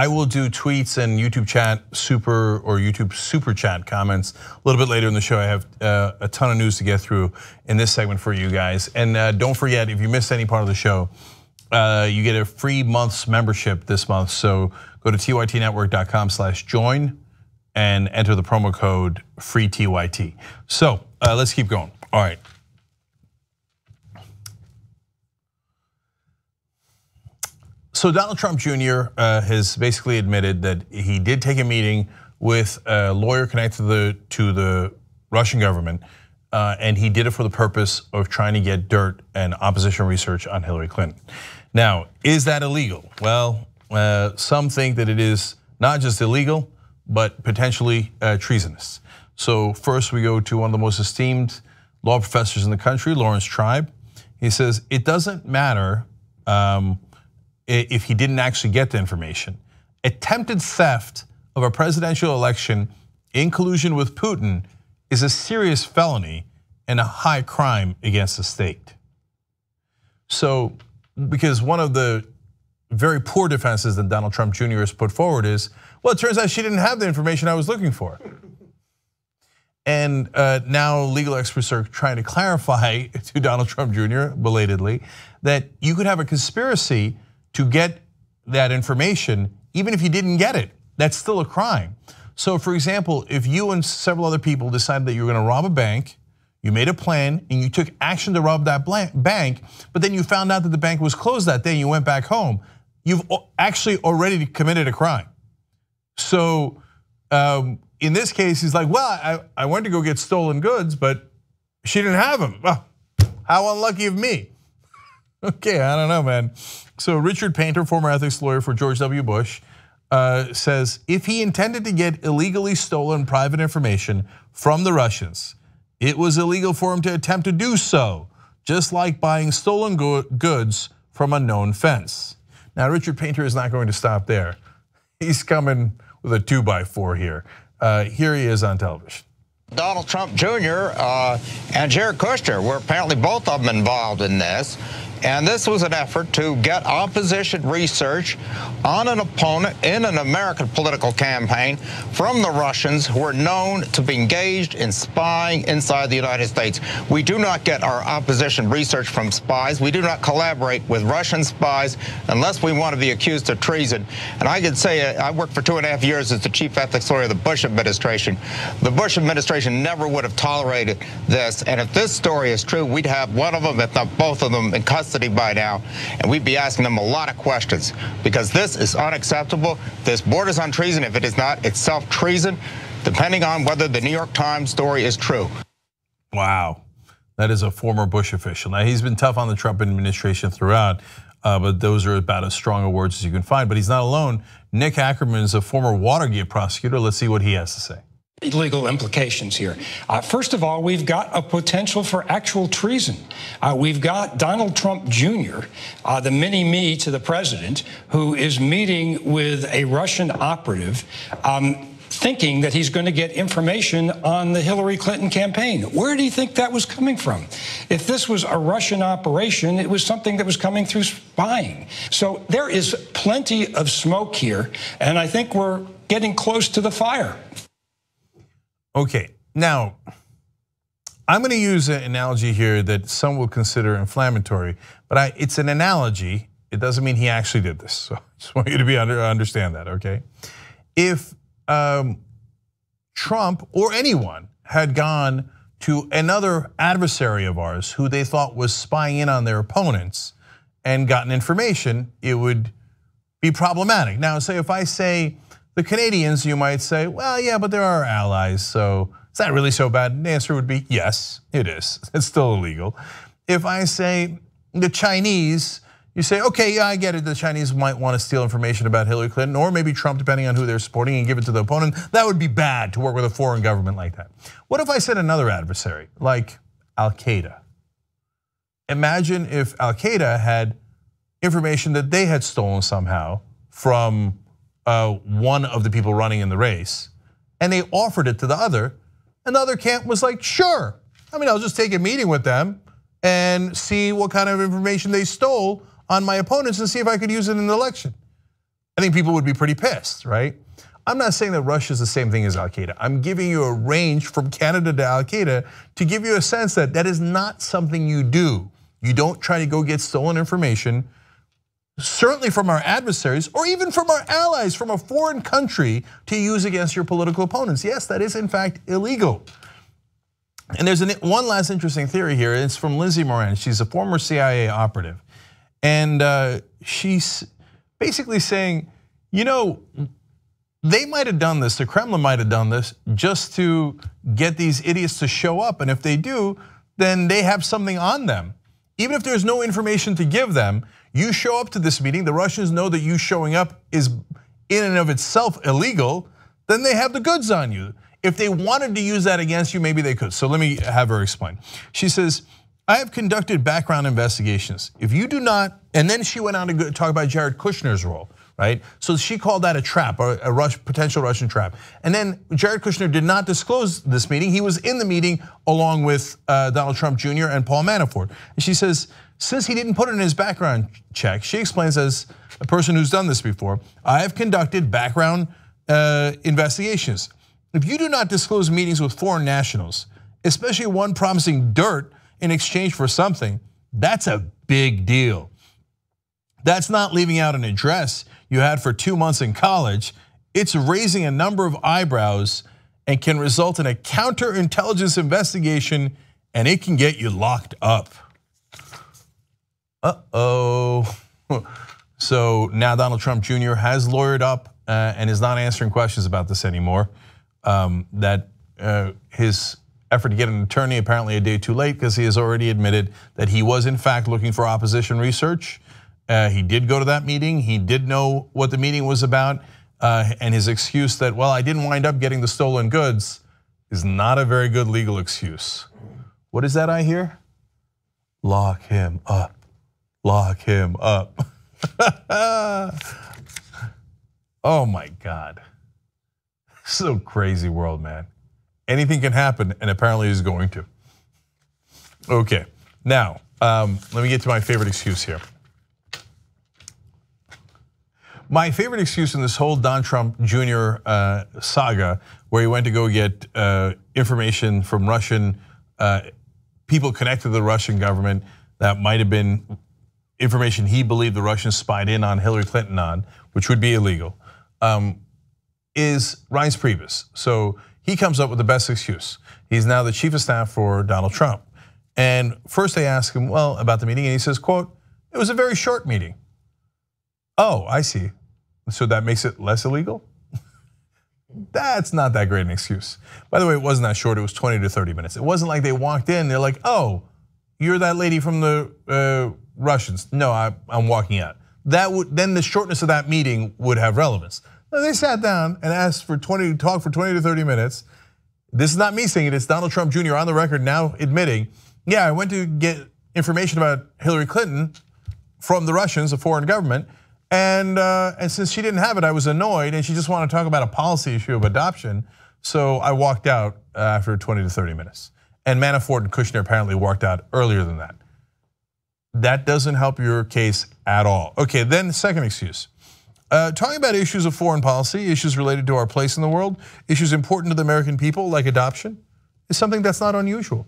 will do tweets and YouTube super chat comments a little bit later in the show. I have a ton of news to get through in this segment for you guys. And don't forget, if you missed any part of the show, you get a free month's membership this month. So go to tytnetwork.com/join and enter the promo code FREETYT. So let's keep going. All right. So Donald Trump Jr. Has basically admitted that he did take a meeting with a lawyer connected to the Russian government, and he did it for the purpose of trying to get dirt and opposition research on Hillary Clinton. Now, is that illegal? Well, some think that it is not just illegal, but potentially treasonous. So first we go to one of the most esteemed law professors in the country, Lawrence Tribe. He says, it doesn't matter if he didn't actually get the information. Attempted theft of a presidential election in collusion with Putin is a serious felony and a high crime against the state. So, because one of the very poor defenses that Donald Trump Jr. has put forward is, well, it turns out she didn't have the information I was looking for. And now legal experts are trying to clarify to Donald Trump Jr. belatedly that you could have a conspiracy to get that information even if you didn't get it. That's still a crime. So for example, if you and several other people decided that you were gonna rob a bank, you made a plan and you took action to rob that bank, but then you found out that the bank was closed that day and you went back home, you've actually already committed a crime. So in this case, he's like, well, I went to go get stolen goods, but she didn't have them. Well, how unlucky of me. Okay, I don't know, man. So Richard Painter, former ethics lawyer for George W. Bush, says if he intended to get illegally stolen private information from the Russians, it was illegal for him to attempt to do so, just like buying stolen goods from a known fence. Now, Richard Painter is not going to stop there. He's coming with a 2x4 here. Here he is on television. Donald Trump Jr. And Jared Kushner were apparently both of them involved in this. And this was an effort to get opposition research on an opponent in an American political campaign from the Russians who are known to be engaged in spying inside the United States. We do not get our opposition research from spies. We do not collaborate with Russian spies unless we want to be accused of treason. And I can say I worked for 2.5 years as the chief ethics lawyer of the Bush administration. The Bush administration never would have tolerated this. And if this story is true, we'd have one of them, if not both of them, in custody by now, and we'd be asking them a lot of questions because this is unacceptable. This borders on treason. If it is not, it's self-treason, depending on whether the New York Times story is true. Wow, that is a former Bush official. Now, he's been tough on the Trump administration throughout, but those are about as strong a words as you can find. But he's not alone. Nick Ackerman is a former Watergate prosecutor. Let's see what he has to say. Legal implications here. First of all, we've got a potential for actual treason. We've got Donald Trump Jr., the mini-me to the president, who is meeting with a Russian operative, thinking that he's going to get information on the Hillary Clinton campaign. Where do you think that was coming from? If this was a Russian operation, it was something that was coming through spying. So there is plenty of smoke here, and I think we're getting close to the fire. Okay, now, I'm going to use an analogy here that some will consider inflammatory, but it's an analogy. It doesn't mean he actually did this. So I just want you to understand that, okay? If Trump or anyone had gone to another adversary of ours who they thought was spying in on their opponents and gotten information, it would be problematic. Now, say if I say the Canadians, you might say, well, yeah, but they're our allies, so is that really so bad? The answer would be yes, it is. It's still illegal. If I say the Chinese, you say, okay, yeah, I get it. The Chinese might want to steal information about Hillary Clinton or maybe Trump, depending on who they're supporting, and give it to the opponent. That would be bad to work with a foreign government like that. What if I said another adversary, like Al-Qaeda? Imagine if Al-Qaeda had information that they had stolen somehow from one of the people running in the race, and they offered it to the other, and the other camp was like, sure. I mean, I'll just take a meeting with them and see what kind of information they stole on my opponents and see if I could use it in the election. I think people would be pretty pissed, right? I'm not saying that Russia is the same thing as Al-Qaeda. I'm giving you a range from Canada to Al-Qaeda to give you a sense that that is not something you do. You don't try to go get stolen information certainly from our adversaries or even from our allies from a foreign country to use against your political opponents. Yes, that is in fact illegal. And there's one last interesting theory here. It's from Lindsay Moran. She's a former CIA operative. And she's basically saying, you know, they might have done this, the Kremlin might have done this just to get these idiots to show up. And if they do, then they have something on them. Even if there's no information to give them, you show up to this meeting, the Russians know that you showing up is in and of itself illegal, then they have the goods on you. If they wanted to use that against you, maybe they could. So let me have her explain. She says, I have conducted background investigations. If you do not, and then she went on to talk about Jared Kushner's role, right? So she called that a trap, a potential Russian trap. And then Jared Kushner did not disclose this meeting. He was in the meeting along with Donald Trump Jr. and Paul Manafort. And she says, since he didn't put it in his background check, she explains as a person who's done this before, I have conducted background investigations. If you do not disclose meetings with foreign nationals, especially one promising dirt in exchange for something, that's a big deal. That's not leaving out an address you had for 2 months in college. It's raising a number of eyebrows and can result in a counterintelligence investigation, and it can get you locked up. So now Donald Trump Jr. has lawyered up and is not answering questions about this anymore. His effort to get an attorney apparently a day too late because he has already admitted that he was in fact looking for opposition research. He did go to that meeting. He did know what the meeting was about. And his excuse that, well, I didn't wind up getting the stolen goods is not a very good legal excuse. What is that I hear? Lock him up. Lock him up. Oh my God. So crazy world, man. Anything can happen, and apparently is going to. Okay, now let me get to my favorite excuse here. My favorite excuse in this whole Don Trump Jr. Saga, where he went to go get information from Russian people connected to the Russian government that might have been information he believed the Russians spied in on Hillary Clinton on, which would be illegal, is Reince Priebus. So he comes up with the best excuse. He's now the chief of staff for Donald Trump. And first they ask him, well, about the meeting, and he says, quote, it was a very short meeting. Oh, I see. So that makes it less illegal? That's not that great an excuse. By the way, it wasn't that short, it was 20 to 30 minutes. It wasn't like they walked in, they're like, oh, you're that lady from the Russians. No, I'm walking out. Then the shortness of that meeting would have relevance. They sat down and asked for talk for 20 to 30 minutes. This is not me saying it, it's Donald Trump Jr. on the record now admitting, yeah, I went to get information about Hillary Clinton from the Russians, a foreign government, and since she didn't have it, I was annoyed, and she just wanted to talk about a policy issue of adoption, so I walked out after 20 to 30 minutes. And Manafort and Kushner apparently walked out earlier than that. That doesn't help your case at all. Okay, then the second excuse. Talking about issues of foreign policy, issues related to our place in the world, issues important to the American people like adoption, is something that's not unusual.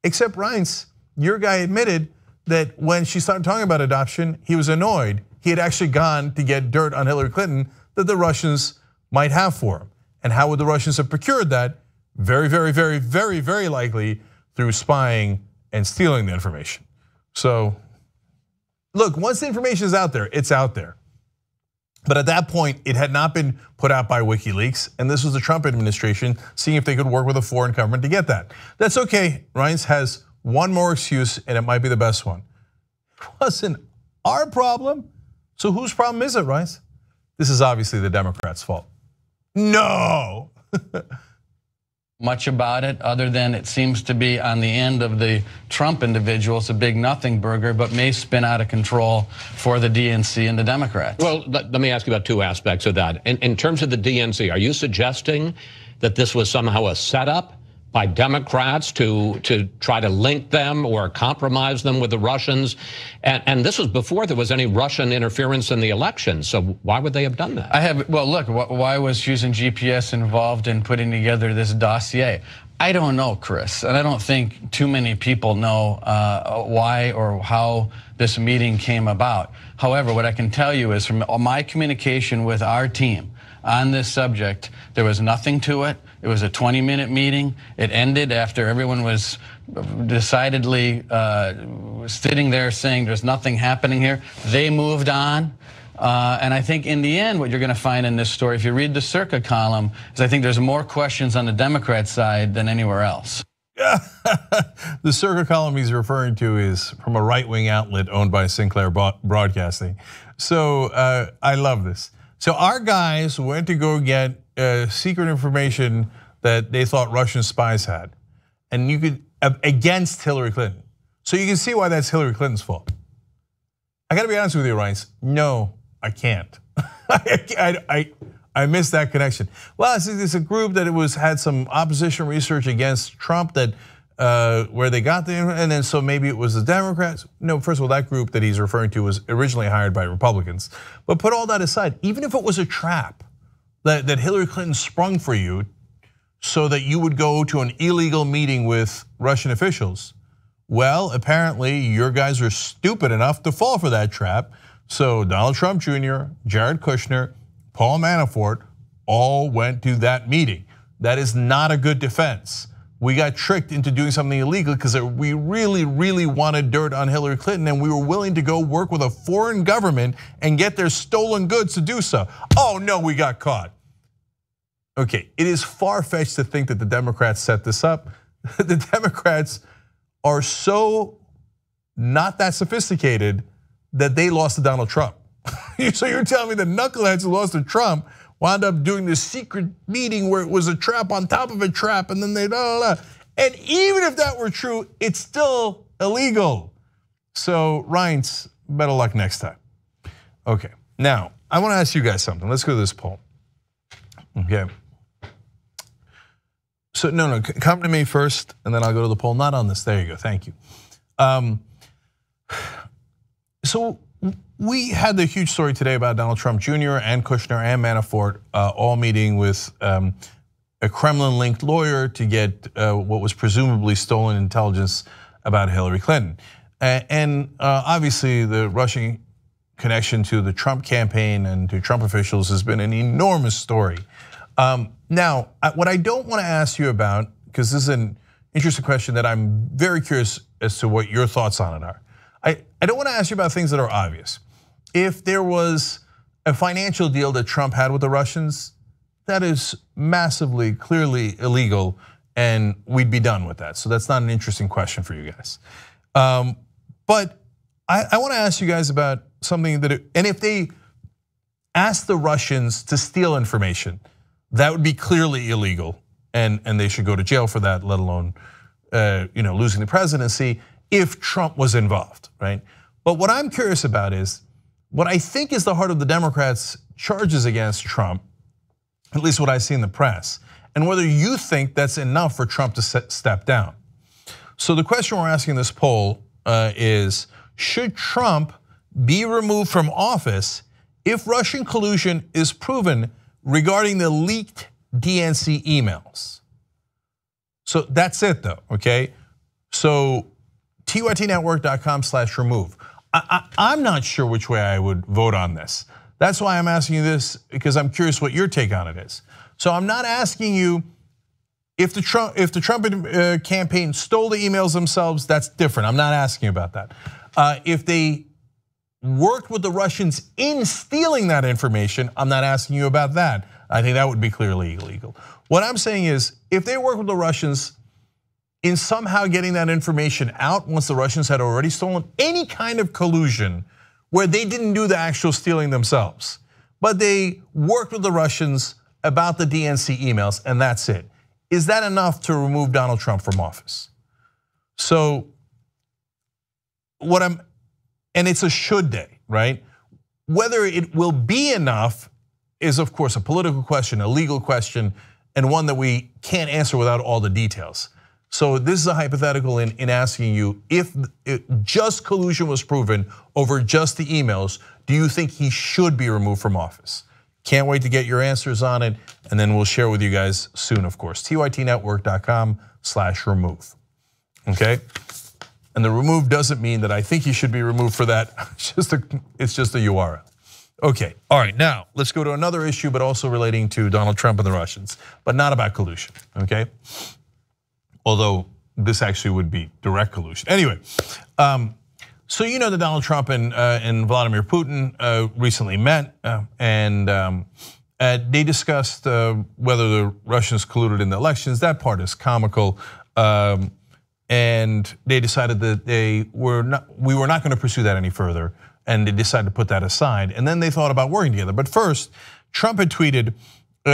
Except Reince, your guy admitted that when she started talking about adoption, he was annoyed. He had actually gone to get dirt on Hillary Clinton that the Russians might have for him. And how would the Russians have procured that? Very, very, very, very, very likely through spying and stealing the information. So, look, once the information is out there, it's out there. But at that point, it had not been put out by WikiLeaks, and this was the Trump administration seeing if they could work with a foreign government to get that. That's okay, Reince has one more excuse, and it might be the best one. It wasn't our problem, so whose problem is it, Reince? This is obviously the Democrats' fault. No! Much about it, other than it seems to be on the end of the Trump individual. It's a big nothing burger, but may spin out of control for the DNC and the Democrats. Well, let me ask you about two aspects of that. In terms of the DNC, are you suggesting that this was somehow a setup by Democrats to try to link them or compromise them with the Russians? And this was before there was any Russian interference in the election. So why would they have done that? Well, look, why was using GPS involved in putting together this dossier? I don't know, Chris, and I don't think too many people know why or how this meeting came about. However, what I can tell you is from my communication with our team on this subject, there was nothing to it. It was a 20-minute meeting. It ended after everyone was decidedly sitting there saying there's nothing happening here. They moved on. And I think in the end, what you're going to find in this story, if you read the Circa column, is I think there's more questions on the Democrat side than anywhere else. The Circa column he's referring to is from a right-wing outlet owned by Sinclair Broadcasting. So I love this. So our guys went to go get secret information that they thought Russian spies had, and you could against Hillary Clinton. So you can see why that's Hillary Clinton's fault. I got to be honest with you, Reince. No, I can't. I missed that connection. Well, it's a group that had some opposition research against Trump that where they got the, and then so maybe it was the Democrats. No, first of all, that group that he's referring to was originally hired by Republicans. But put all that aside, even if it was a trap that Hillary Clinton sprung for you so that you would go to an illegal meeting with Russian officials, well, apparently your guys are stupid enough to fall for that trap. So Donald Trump Jr., Jared Kushner, Paul Manafort all went to that meeting. That is not a good defense. We got tricked into doing something illegal because we really, really wanted dirt on Hillary Clinton, and we were willing to go work with a foreign government and get their stolen goods to do so. Oh no, we got caught. Okay, it is far-fetched to think that the Democrats set this up. The Democrats are so not that sophisticated that they lost to Donald Trump. So you're telling me the knuckleheads who lost to Trump wound up doing this secret meeting where it was a trap on top of a trap, and then they And even if that were true, it's still illegal. So Reince, better luck next time. Okay, now I want to ask you guys something. Let's go to this poll. Okay. So no, come to me first, and then I'll go to the poll. Not on this. There you go. Thank you. So we had the huge story today about Donald Trump Jr. and Kushner and Manafort all meeting with a Kremlin-linked lawyer to get what was presumably stolen intelligence about Hillary Clinton. And obviously the Russian connection to the Trump campaign and to Trump officials has been an enormous story. Now, what I don't want to ask you about, because this is an interesting question that I'm very curious as to what your thoughts on it are. I don't want to ask you about things that are obvious. If there was a financial deal that Trump had with the Russians, that is massively, clearly illegal, and we'd be done with that. So that's not an interesting question for you guys. But I want to ask you guys about something that, and if they asked the Russians to steal information, that would be clearly illegal, and they should go to jail for that, let alone losing the presidency if Trump was involved, right? But what I'm curious about is what I think is the heart of the Democrats' charges against Trump, at least what I see in the press, and whether you think that's enough for Trump to step down. So the question we're asking in this poll is, should Trump be removed from office if Russian collusion is proven regarding the leaked DNC emails? So that's it though, okay? So tytnetwork.com/remove. I'm not sure which way I would vote on this. That's why I'm asking you this, because I'm curious what your take on it is. So I'm not asking you if the Trump campaign stole the emails themselves, that's different. I'm not asking about that. If they worked with the Russians in stealing that information, I'm not asking you about that. I think that would be clearly illegal. What I'm saying is, if they work with the Russians in somehow getting that information out once the Russians had already stolen, any kind of collusion where they didn't do the actual stealing themselves, but they worked with the Russians about the DNC emails and that's it. Is that enough to remove Donald Trump from office? So and it's a should day, right? Whether it will be enough is of course a political question, a legal question, and one that we can't answer without all the details. So this is a hypothetical in asking you, if just collusion was proven over just the emails, do you think he should be removed from office? Can't wait to get your answers on it, and then we'll share with you guys soon, of course. tytnetwork.com/remove. Okay? And the remove doesn't mean that I think you should be removed for that. It's just a URL. Okay, all right, now let's go to another issue, but also relating to Donald Trump and the Russians, but not about collusion, okay? Although this actually would be direct collusion. Anyway, so you know that Donald Trump and Vladimir Putin recently met, and they discussed whether the Russians colluded in the elections. That part is comical. And they decided that we were not going to pursue that any further, and they decided to put that aside. And then they thought about working together. But first, Trump had tweeted,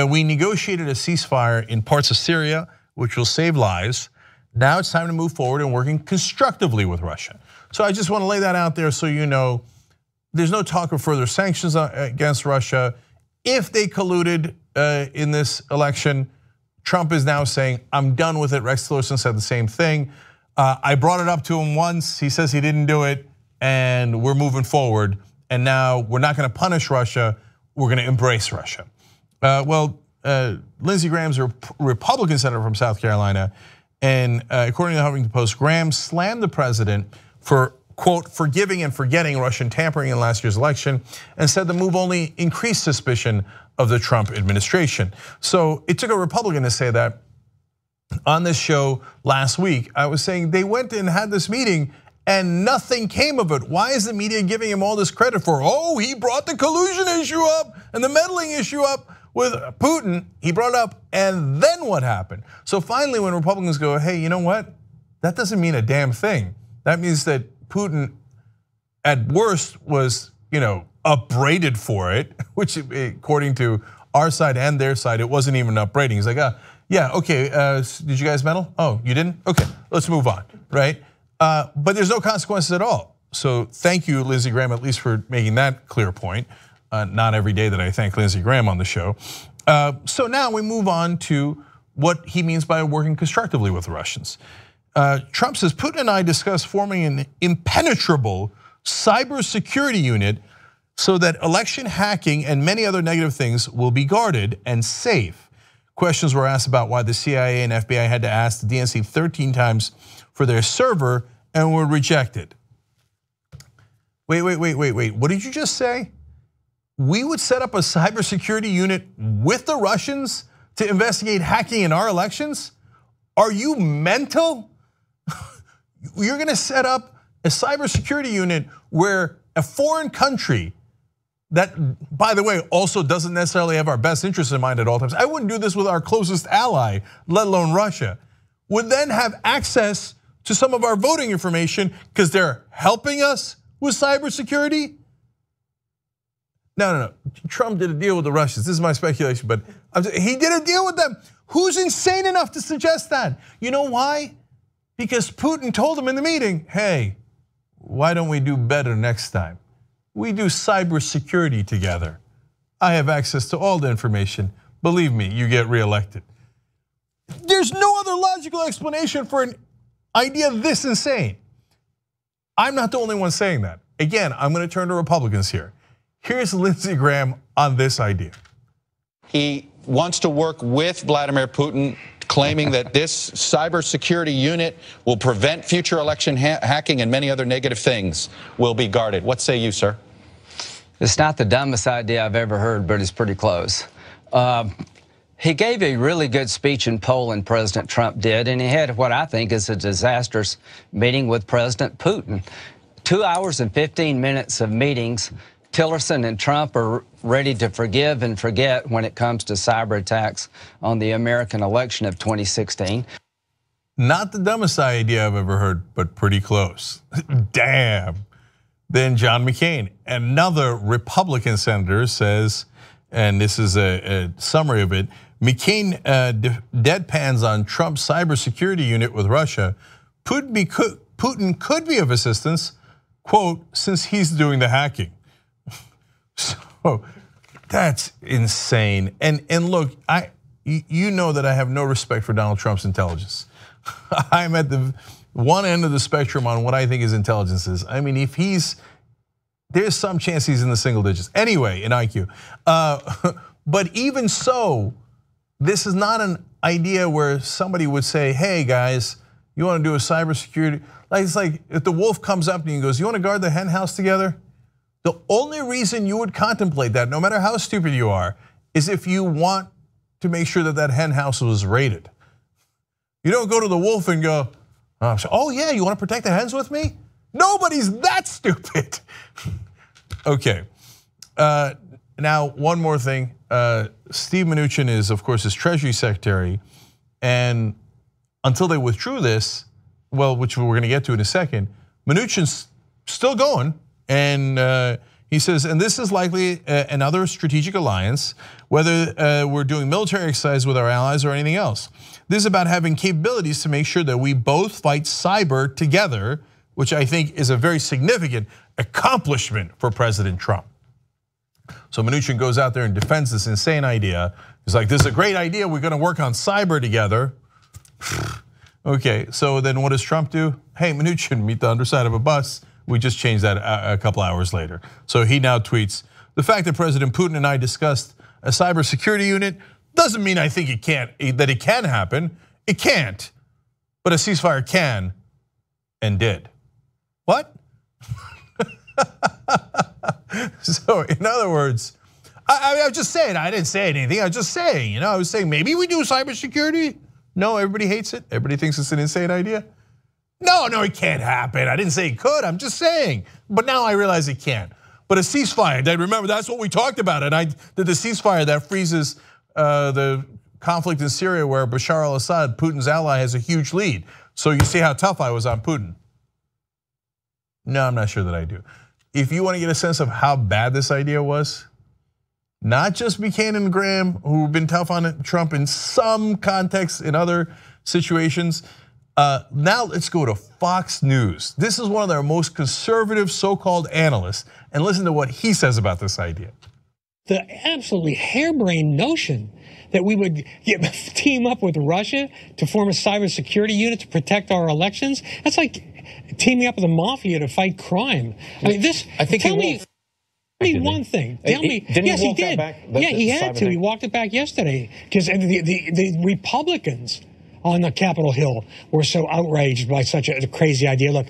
"We negotiated a ceasefire in parts of Syria, which will save lives. Now it's time to move forward and working constructively with Russia." So I just want to lay that out there so you know there's no talk of further sanctions against Russia. If they colluded in this election, Trump is now saying, "I'm done with it." Rex Tillerson said the same thing. I brought it up to him once. He says he didn't do it, and we're moving forward. And now we're not going to punish Russia. We're going to embrace Russia. Lindsey Graham's a Republican senator from South Carolina, and according to the Huffington Post, Graham slammed the president for, quote, "forgiving and forgetting Russian tampering in last year's election," and said the move only increased suspicion of the Trump administration. So it took a Republican to say that. On this show last week, I was saying they went and had this meeting and nothing came of it. Why is the media giving him all this credit for, he brought the collusion issue up and the meddling issue up with Putin? He brought it up, and then what happened? So finally, when Republicans go, hey, you know what? That doesn't mean a damn thing. That means that Putin, at worst, was upbraided for it, which according to our side and their side, it wasn't even upbraiding. He's like, yeah, okay, did you guys meddle? Oh, you didn't? Okay, let's move on, right? But there's no consequences at all. So thank you, Lindsey Graham, at least for making that clear point. Not every day that I thank Lindsey Graham on the show. So now we move on to what he means by working constructively with the Russians. Trump says, Putin and I discussed forming an impenetrable cybersecurity unit so that election hacking and many other negative things will be guarded and safe. Questions were asked about why the CIA and FBI had to ask the DNC 13 times for their server and were rejected. Wait, what did you just say? We would set up a cybersecurity unit with the Russians to investigate hacking in our elections? Are you mental? You're gonna set up a cybersecurity unit where a foreign country that, by the way, also doesn't necessarily have our best interests in mind at all times. I wouldn't do this with our closest ally, let alone Russia, would then have access to some of our voting information because they're helping us with cybersecurity? No. Trump did a deal with the Russians. This is my speculation, but he did a deal with them. Who's insane enough to suggest that? You know why? Because Putin told him in the meeting, hey, why don't we do better next time? We do cybersecurity together. I have access to all the information. Believe me, you get reelected. There's no other logical explanation for an idea this insane. I'm not the only one saying that. Again, I'm going to turn to Republicans here. Here's Lindsey Graham on this idea. He wants to work with Vladimir Putin, claiming that this cybersecurity unit will prevent future election hacking and many other negative things will be guarded. What say you, sir? It's not the dumbest idea I've ever heard, but it's pretty close. He gave a really good speech in Poland, President Trump did, and he had what I think is a disastrous meeting with President Putin. 2 hours and 15 minutes of meetings. Tillerson and Trump are ready to forgive and forget when it comes to cyber attacks on the American election of 2016. Not the dumbest idea I've ever heard, but pretty close. Damn. Then John McCain, another Republican senator, says, and this is a summary of it, McCain deadpans on Trump's cybersecurity unit with Russia. Putin could be of assistance, quote, since he's doing the hacking. So that's insane. And look, you know that I have no respect for Donald Trump's intelligence. I'm at the one end of the spectrum on what I think his intelligence is. I mean, if he's there's some chance he's in the single digits. Anyway, in IQ. But even so, this is not an idea where somebody would say, hey guys, you want to do a cybersecurity? Like, it's like if the wolf comes up to you and goes, you want to guard the hen house together? The only reason you would contemplate that, no matter how stupid you are, is if you want to make sure that that hen house was raided. You don't go to the wolf and go, oh yeah, you want to protect the hens with me? Nobody's that stupid. Okay, now one more thing. Steve Mnuchin is, of course, his Treasury Secretary, and until they withdrew this, well, which we're going to get to in a second, Mnuchin's still going, and he says, and this is likely another strategic alliance, whether we're doing military exercise with our allies or anything else. This is about having capabilities to make sure that we both fight cyber together, which I think is a very significant accomplishment for President Trump. So Mnuchin goes out there and defends this insane idea. He's like, this is a great idea, we're gonna work on cyber together. Okay, so then what does Trump do? Hey, Mnuchin, meet the underside of a bus. We just changed that a couple hours later. So he now tweets, the fact that President Putin and I discussed a cybersecurity unit doesn't mean I think that it can happen. It can't, but a ceasefire can and did. What? So in other words, I was just saying, I didn't say anything, I was just saying, I was saying maybe we do cybersecurity. No, everybody hates it, everybody thinks it's an insane idea. No, it can't happen. I didn't say it could, I'm just saying. But now I realize it can't. But a ceasefire, remember that's what we talked about. And I did the ceasefire that freezes the conflict in Syria where Bashar al-Assad, Putin's ally, has a huge lead. So you see how tough I was on Putin. No, I'm not sure that I do. If you want to get a sense of how bad this idea was, not just Buchanan and Graham, who've been tough on Trump in some contexts, in other situations. Now let's go to Fox News. This is one of their most conservative so-called analysts, and listen to what he says about this idea. The absolutely harebrained notion that we would team up with Russia to form a cybersecurity unit to protect our elections, that's like teaming up with the mafia to fight crime. I mean, this, I think tell me one thing. Tell me, yes, he did. Yeah, he had to. He walked it back yesterday because the Republicans on the Capitol Hill were so outraged by such a crazy idea. Look.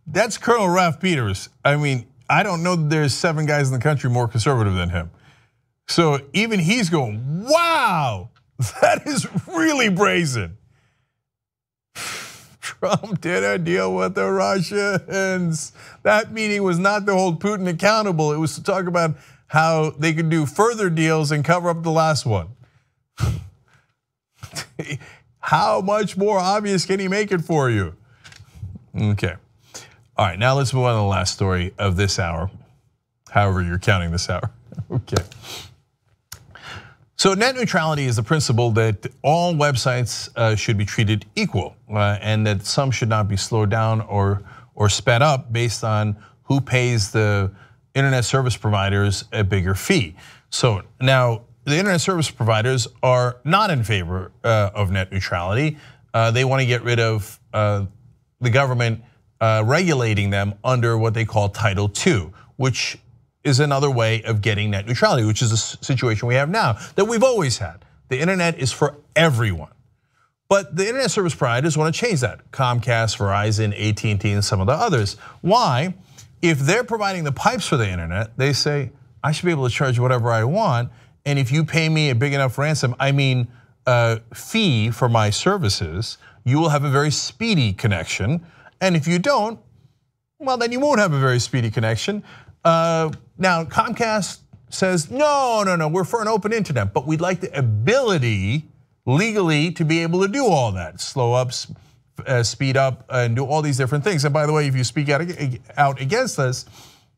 That's Colonel Ralph Peters. I mean, I don't know that there's 7 guys in the country more conservative than him. So even he's going, wow, that is really brazen. Trump did a deal with the Russians. That meeting was not to hold Putin accountable. It was to talk about how they could do further deals and cover up the last one. How much more obvious can he make it for you? Okay. All right, now let's move on to the last story of this hour, however you're counting this hour. Okay. So net neutrality is the principle that all websites should be treated equal, and that some should not be slowed down or sped up based on who pays the internet service providers a bigger fee. So now the internet service providers are not in favor of net neutrality. They want to get rid of the government regulating them under what they call Title II, which is another way of getting net neutrality, which is a situation we have now that we've always had. The internet is for everyone. But the internet service providers want to change that. Comcast, Verizon, AT&T, and some of the others. Why? If they're providing the pipes for the internet, they say, I should be able to charge whatever I want, and if you pay me a big enough ransom, I mean fee for my services, you will have a very speedy connection. And if you don't, well, then you won't have a very speedy connection. Now, Comcast says, no, we're for an open internet, but we'd like the ability legally to be able to do all that. Slow up, speed up, and do all these different things. And by the way, if you speak out against us,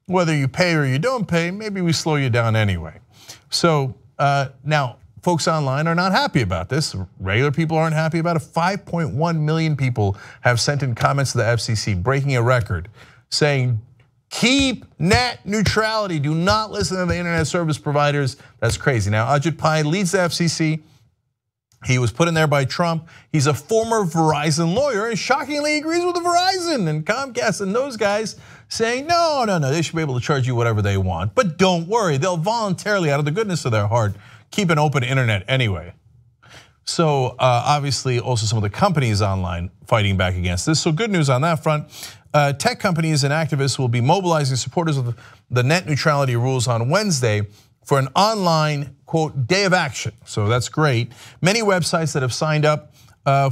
whether you pay or you don't pay, maybe we slow you down anyway. So now, folks online are not happy about this. Regular people aren't happy about it. 5.1 million people have sent in comments to the FCC, breaking a record, saying, keep net neutrality. Do not listen to the internet service providers. That's crazy. Now, Ajit Pai leads the FCC. He was put in there by Trump. He's a former Verizon lawyer and shockingly agrees with the Verizon and Comcast and those guys, saying, no, they should be able to charge you whatever they want. But don't worry, they'll voluntarily, out of the goodness of their heart, keep an open internet anyway. So obviously also some of the companies online fighting back against this. So good news on that front. Tech companies and activists will be mobilizing supporters of the net neutrality rules on Wednesday for an online, quote, day of action. So that's great. Many websites that have signed up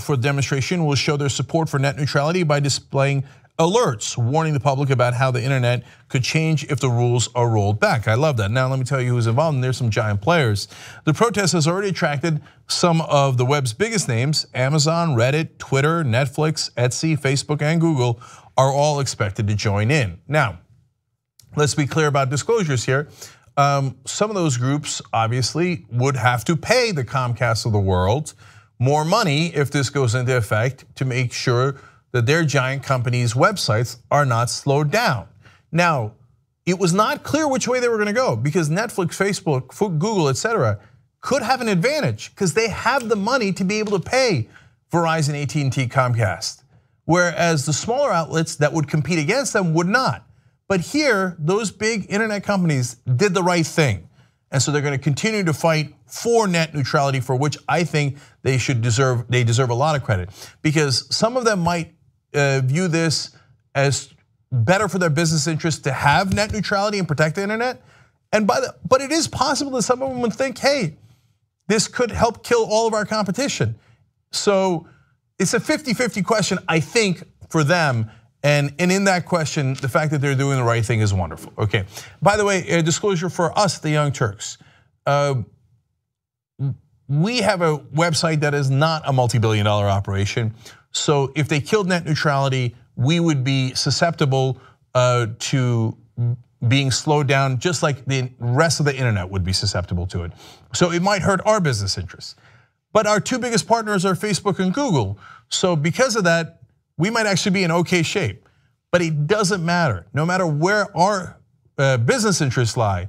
for the demonstration will show their support for net neutrality by displaying alerts warning the public about how the internet could change if the rules are rolled back. I love that. Now let me tell you who's involved, and there's some giant players. The protest has already attracted some of the web's biggest names. Amazon, Reddit, Twitter, Netflix, Etsy, Facebook, and Google are all expected to join in. Now, let's be clear about disclosures here. Some of those groups obviously would have to pay the Comcast of the world more money if this goes into effect to make sure that their giant companies' websites are not slowed down. Now, it was not clear which way they were gonna go because Netflix, Facebook, Google, etc. could have an advantage because they have the money to be able to pay Verizon, AT&T, Comcast. Whereas the smaller outlets that would compete against them would not. But here, those big internet companies did the right thing. And so they're gonna continue to fight for net neutrality, for which I think they deserve a lot of credit. Because some of them might view this as better for their business interests to have net neutrality and protect the internet. But it is possible that some of them would think, hey, this could help kill all of our competition. So it's a 50-50 question, I think, for them. And in that question, the fact that they're doing the right thing is wonderful. Okay, by the way, a disclosure for us, the Young Turks. We have a website that is not a multi-billion-dollar operation. So if they killed net neutrality, we would be susceptible to being slowed down just like the rest of the internet would be susceptible to it. So it might hurt our business interests. But our two biggest partners are Facebook and Google. So because of that, we might actually be in okay shape. But it doesn't matter. No matter where our business interests lie,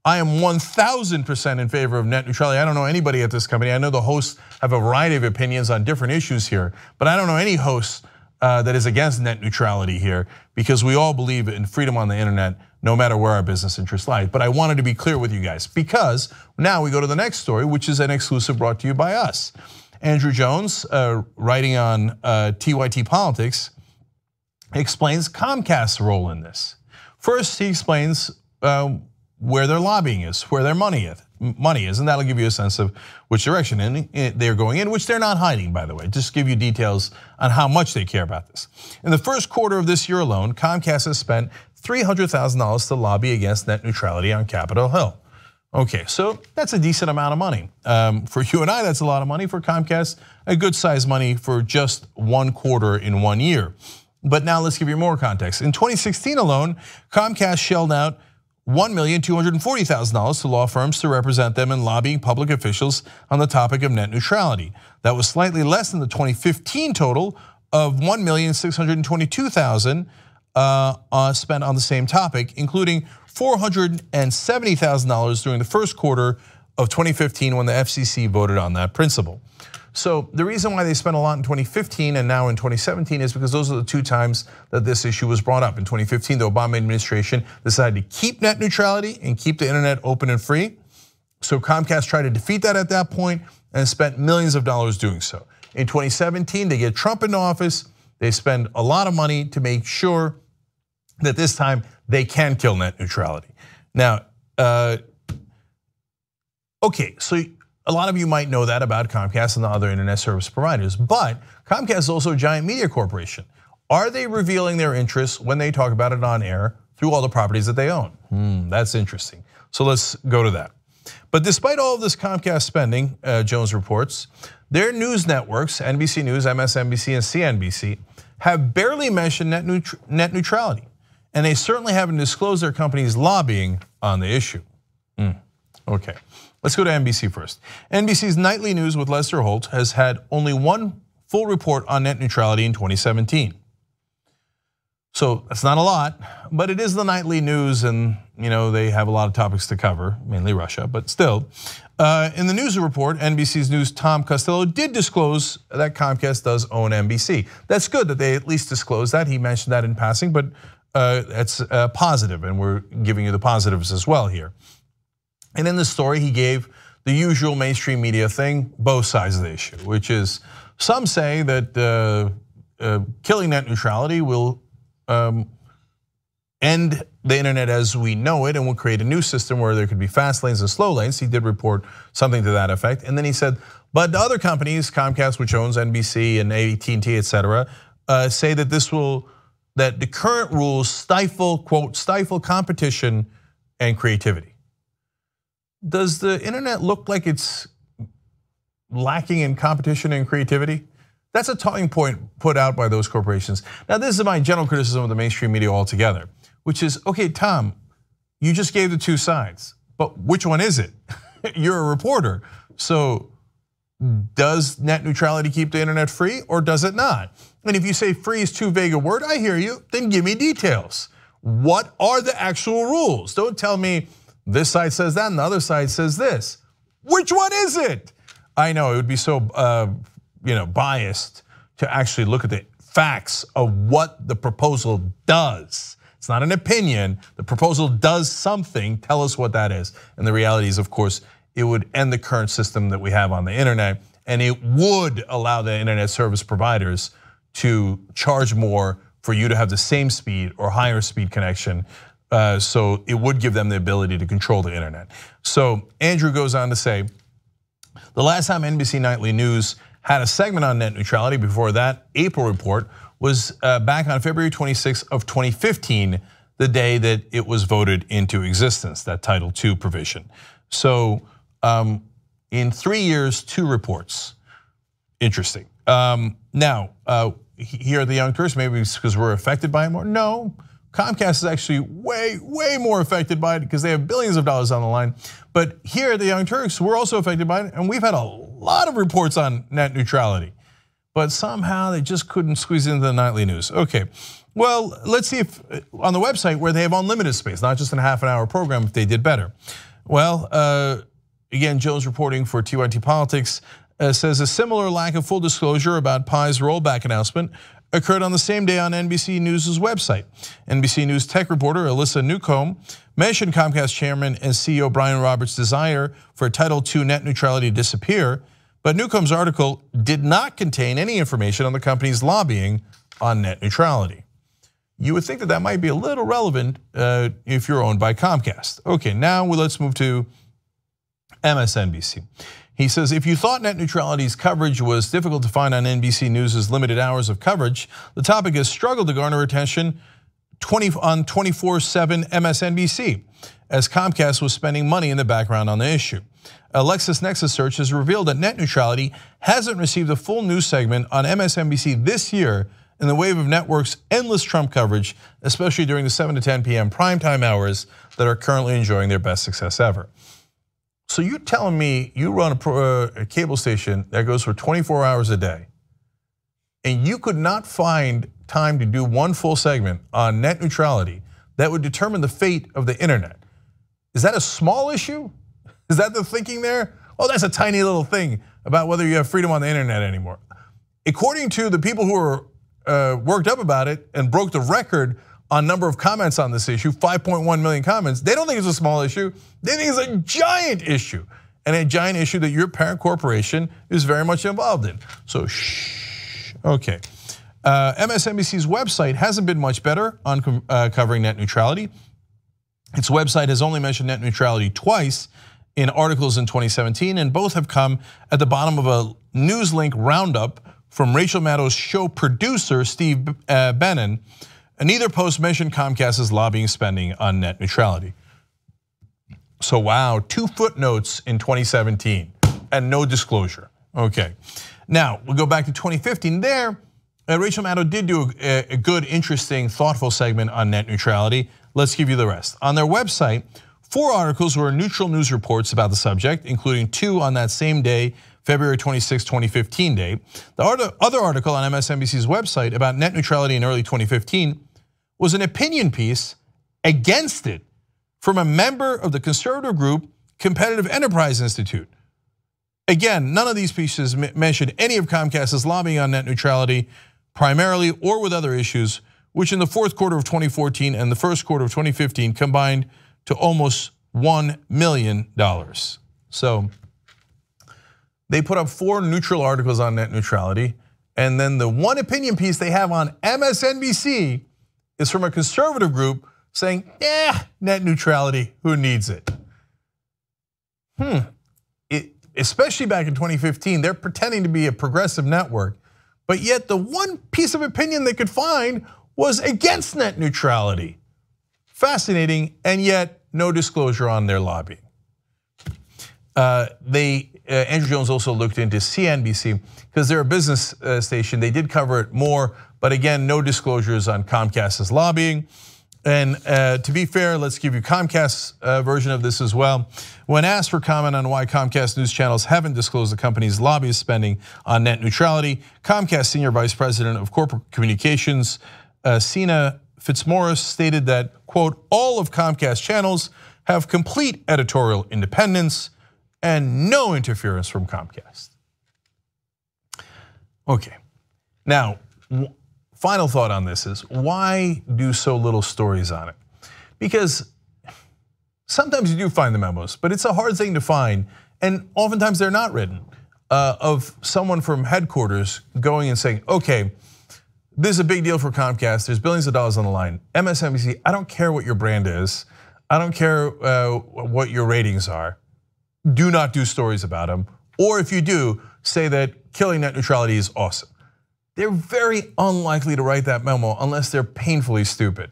I am 1000% in favor of net neutrality. I don't know anybody at this company. I know the hosts have a variety of opinions on different issues here, but I don't know any hosts that is against net neutrality here because we all believe in freedom on the internet no matter where our business interests lie. But I wanted to be clear with you guys because now we go to the next story, which is an exclusive brought to you by us. Andrew Jones, writing on TYT Politics, explains Comcast's role in this. First, he explains where their lobbying is, where their money is, and that'll give you a sense of which direction they're going in, which they're not hiding, by the way. Just give you details on how much they care about this. In the first quarter of this year alone, Comcast has spent $300,000 to lobby against net neutrality on Capitol Hill. Okay, so that's a decent amount of money. For you and I, that's a lot of money. For Comcast, a good size money for just one quarter in 1 year. But now let's give you more context. In 2016 alone, Comcast shelled out $1,240,000 to law firms to represent them in lobbying public officials on the topic of net neutrality. That was slightly less than the 2015 total of $1,622,000 spent on the same topic, including $470,000 during the first quarter of 2015 when the FCC voted on that principle. So the reason why they spent a lot in 2015 and now in 2017 is because those are the two times that this issue was brought up. In 2015, the Obama administration decided to keep net neutrality and keep the internet open and free. So Comcast tried to defeat that at that point and spent millions of dollars doing so. In 2017, they get Trump into office. They spend a lot of money to make sure that this time they can kill net neutrality. Now, okay, so a lot of you might know that about Comcast and the other internet service providers, but Comcast is also a giant media corporation. Are they revealing their interests when they talk about it on air through all the properties that they own? That's interesting. So let's go to that. But despite all of this Comcast spending, Jones reports, their news networks, NBC News, MSNBC, and CNBC, have barely mentioned net neutrality. And they certainly haven't disclosed their company's lobbying on the issue. Okay. Let's go to NBC first. NBC's Nightly News with Lester Holt has had only one full report on net neutrality in 2017. So that's not a lot, but it is the Nightly News and they have a lot of topics to cover, mainly Russia, but still. In the news report, NBC's News' Tom Costello did disclose that Comcast does own NBC. That's good that they at least disclosed that. He mentioned that in passing, but that's positive, and we're giving you the positives as well here. And in the story, he gave the usual mainstream media thing, both sides of the issue, which is some say that killing net neutrality will end the internet as we know it and will create a new system where there could be fast lanes and slow lanes. He did report something to that effect. And then he said, but the other companies, Comcast, which owns NBC and AT&T, et cetera, say that that the current rules stifle, quote, stifle competition and creativity. Does the internet look like it's lacking in competition and creativity? That's a talking point put out by those corporations. Now, this is my general criticism of the mainstream media altogether, which is, okay, Tom, you just gave the two sides, but which one is it? You're a reporter, so does net neutrality keep the internet free or does it not? And if you say free is too vague a word, I hear you, then give me details. What are the actual rules? Don't tell me this side says that and the other side says this. Which one is it? I know it would be so biased to actually look at the facts of what the proposal does. It's not an opinion. The proposal does something. Tell us what that is. And the reality is, of course, it would end the current system that we have on the internet, and it would allow the internet service providers to charge more for you to have the same speed or higher speed connection. So it would give them the ability to control the internet. So Andrew goes on to say, the last time NBC Nightly News had a segment on net neutrality before that April report was back on February 26th of 2015, the day that it was voted into existence, that Title II provision. So in 3 years, 2 reports. Interesting. Now, here at the Young Turks, maybe it's because we're affected by it more. No, Comcast is actually way more affected by it because they have billions of dollars on the line. But here at the Young Turks, we're also affected by it, and we've had a lot of reports on net neutrality. But somehow they just couldn't squeeze into the nightly news. Okay, well, let's see if on the website where they have unlimited space, not just in a half-an-hour program, if they did better. Well, again, Jones reporting for TYT Politics says a similar lack of full disclosure about Pi's rollback announcement occurred on the same day on NBC News' website. NBC News tech reporter Alyssa Newcomb mentioned Comcast chairman and CEO Brian Roberts' desire for Title II net neutrality to disappear, but Newcomb's article did not contain any information on the company's lobbying on net neutrality. You would think that that might be a little relevant if you're owned by Comcast. Okay, now let's move to MSNBC. He says, if you thought net neutrality's coverage was difficult to find on NBC News' limited hours of coverage, the topic has struggled to garner attention on 24/7 MSNBC, as Comcast was spending money in the background on the issue. A LexisNexis search has revealed that net neutrality hasn't received a full news segment on MSNBC this year in the wave of networks' endless Trump coverage, especially during the 7 to 10 p.m. primetime hours that are currently enjoying their best success ever. So you're telling me you run a cable station that goes for 24 hours a day, and you could not find time to do one full segment on net neutrality that would determine the fate of the internet? Is that a small issue? Is that the thinking there? Oh, that's a tiny little thing about whether you have freedom on the internet anymore. According to the people who are worked up about it and broke the record on number of comments on this issue, 5.1 million comments, they don't think it's a small issue. They think it's a giant issue, and a giant issue that your parent corporation is very much involved in. So shh, okay. MSNBC's website hasn't been much better on covering net neutrality. Its website has only mentioned net neutrality twice in articles in 2017, and both have come at the bottom of a Newslink roundup from Rachel Maddow's show producer, Steve Bannon. And neither post mentioned Comcast's lobbying spending on net neutrality. So wow, 2 footnotes in 2017 and no disclosure. Okay, now we'll go back to 2015. There, Rachel Maddow did do a good, interesting, thoughtful segment on net neutrality. Let's give you the rest. On their website, 4 articles were neutral news reports about the subject, including 2 on that same day, February 26, 2015 day. The other article on MSNBC's website about net neutrality in early 2015 was an opinion piece against it from a member of the conservative group Competitive Enterprise Institute. Again, none of these pieces mentioned any of Comcast's lobbying on net neutrality primarily or with other issues which in the fourth quarter of 2014 and the first quarter of 2015 combined to almost $1 million. So they put up 4 neutral articles on net neutrality, and then the one opinion piece they have on MSNBC is from a conservative group saying, net neutrality, who needs it? Especially back in 2015, they're pretending to be a progressive network, but yet the one piece of opinion they could find was against net neutrality. Fascinating, and yet no disclosure on their lobbying. Andrew Jones also looked into CNBC because they're a business station. They did cover it more, but again, no disclosures on Comcast's lobbying. And to be fair, let's give you Comcast's version of this as well. When asked for comment on why Comcast news channels haven't disclosed the company's lobbyist spending on net neutrality, Comcast Senior Vice President of Corporate Communications, Sina Fitzmaurice, stated that, quote, all of Comcast channels have complete editorial independence and no interference from Comcast. Okay, now, final thought on this is, why do so little stories on it? Because sometimes you do find the memos, but it's a hard thing to find, and oftentimes they're not written, of someone from headquarters going and saying, okay, this is a big deal for Comcast, there's billions of dollars on the line. MSNBC, I don't care what your brand is, I don't care what your ratings are, do not do stories about them, or if you do, say that killing net neutrality is awesome. They're very unlikely to write that memo unless they're painfully stupid.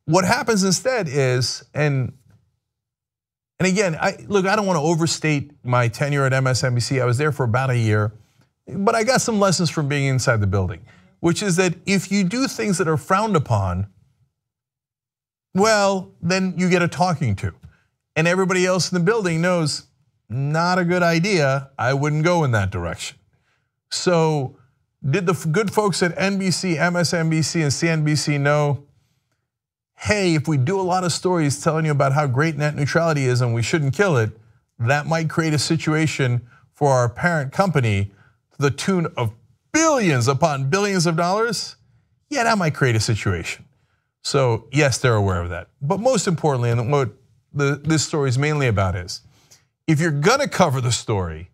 What happens instead is, and again, look, I don't want to overstate my tenure at MSNBC. I was there for about a year, but I got some lessons from being inside the building, which is that if you do things that are frowned upon, well, then you get a talking to. And everybody else in the building knows, not a good idea, I wouldn't go in that direction. So did the good folks at NBC, MSNBC, and CNBC know, hey, if we do a lot of stories telling you about how great net neutrality is and we shouldn't kill it, that might create a situation for our parent company to the tune of billions upon billions of dollars? Yeah, that might create a situation. So yes, they're aware of that. But most importantly, and what this story is mainly about is, if you're gonna cover the story,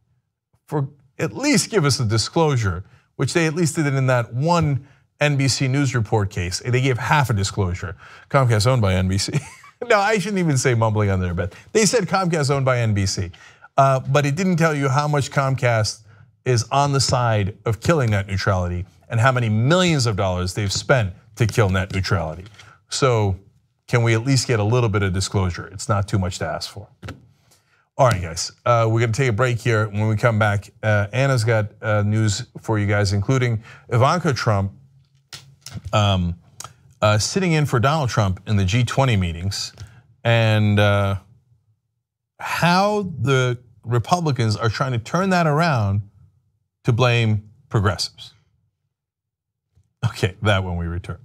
for at least give us a disclosure, which they at least did it in that one NBC News report case. They gave half a disclosure. Comcast owned by NBC. No, I shouldn't even say mumbling under their breath. They said Comcast owned by NBC, but it didn't tell you how much Comcast is on the side of killing net neutrality and how many millions of dollars they've spent to kill net neutrality. So can we at least get a little bit of disclosure? It's not too much to ask for. All right, guys, we're gonna take a break here. When we come back, Anna's got news for you guys, including Ivanka Trump sitting in for Donald Trump in the G20 meetings, and how the Republicans are trying to turn that around to blame progressives. Okay, that when we return.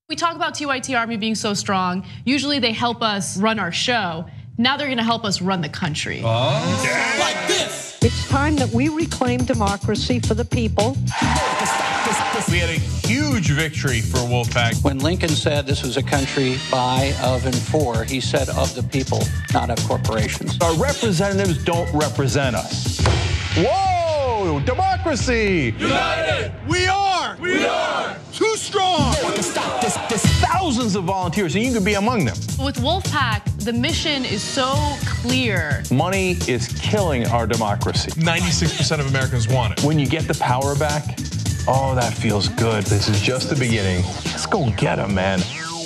We talk about TYT Army being so strong. Usually they help us run our show. Now they're gonna help us run the country. Like this. It's time that we reclaim democracy for the people. We had a huge victory for Wolfpack. When Lincoln said this was a country by, of, and for, he said of the people, not of corporations. Our representatives don't represent us. Whoa, democracy! United! We are! We are! Too strong! There's thousands of volunteers, and you could be among them. With Wolfpack, the mission is so clear. Money is killing our democracy. 96% of Americans want it. When you get the power back, oh, that feels good. This is just the beginning. Let's go get them, man.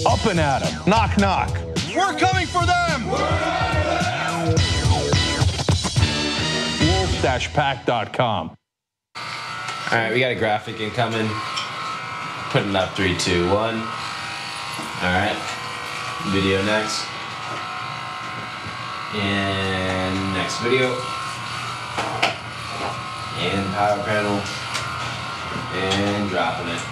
Up and at them. Knock, knock. We're coming for them! Wolf-pack.com. All right, we got a graphic incoming. Putting up 3, 2, 1. All right, video next. And next video. And power panel. And dropping it.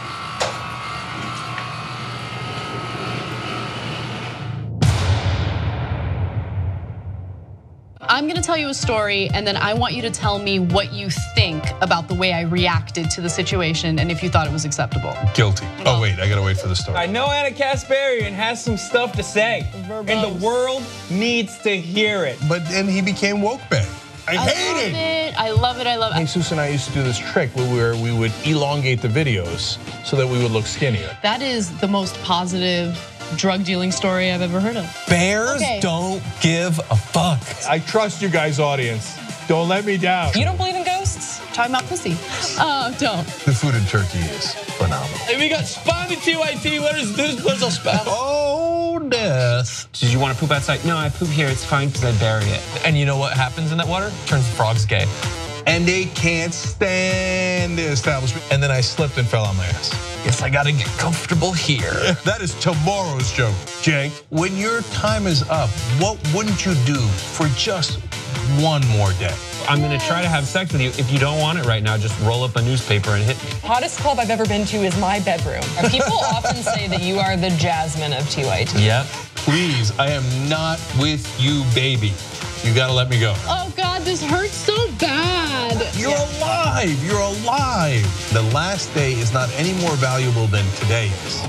I'm gonna tell you a story, and then I want you to tell me what you think about the way I reacted to the situation and if you thought it was acceptable. Guilty. Oh wait, I gotta wait for the story. I know Anna Kasparian has some stuff to say, and the world needs to hear it. But then he became woke bae. I hate it. I love it. I love it. Jesus and I used to do this trick where we would elongate the videos so that we would look skinnier. That is the most positive drug dealing story I've ever heard of. Bears don't give a fuck. I trust you guys, audience. Don't let me down. You don't believe in ghosts? Talking about pussy. Oh, don't. The food in Turkey is phenomenal. Hey, we got spam in TYT. Where's our spam? Oh, death. Did you want to poop outside? No, I poop here. It's fine because I bury it. And you know what happens in that water? Turns the frogs gay. And they can't stand the establishment. And then I slipped and fell on my ass. Guess I gotta get comfortable here. That is tomorrow's joke, Jake. When your time is up, what wouldn't you do for just one more day? I'm gonna try to have sex with you. If you don't want it right now, just roll up a newspaper and hit me. Hottest club I've ever been to is my bedroom. People often say that you are the Jasmine of TYT. Yep. Please, I am not with you, baby. You gotta let me go. Oh God, this hurts so bad. You're alive, you're alive. The last day is not any more valuable than today is.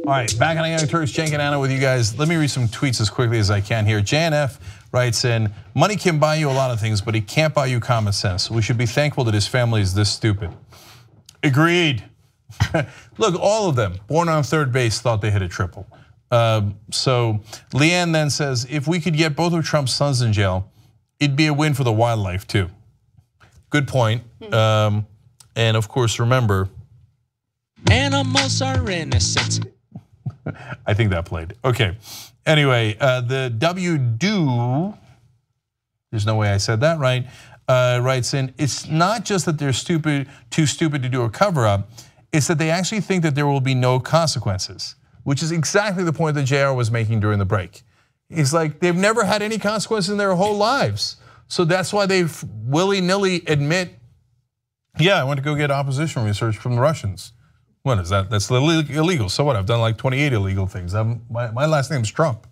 All right, back on Young Turks, Cenk and Anna with you guys. Let me read some tweets as quickly as I can here. JNF writes in, money can buy you a lot of things, but it can't buy you common sense. We should be thankful that his family is this stupid. Agreed. Look, all of them, born on third base, thought they hit a triple. So Leanne then says, if we could get both of Trump's sons in jail, it'd be a win for the wildlife too. Good point. And of course, remember, animals are innocent. I think that played. Okay. Anyway, the W-Do, there's no way I said that right, writes in, it's not just that they're too stupid to do a cover up, it's that they actually think that there will be no consequences, which is exactly the point that JR was making during the break. He's like, they've never had any consequences in their whole lives. So that's why they willy-nilly admit, yeah, I went to go get opposition research from the Russians. What is that? That's illegal. So what? I've done like 28 illegal things. My last name's Trump.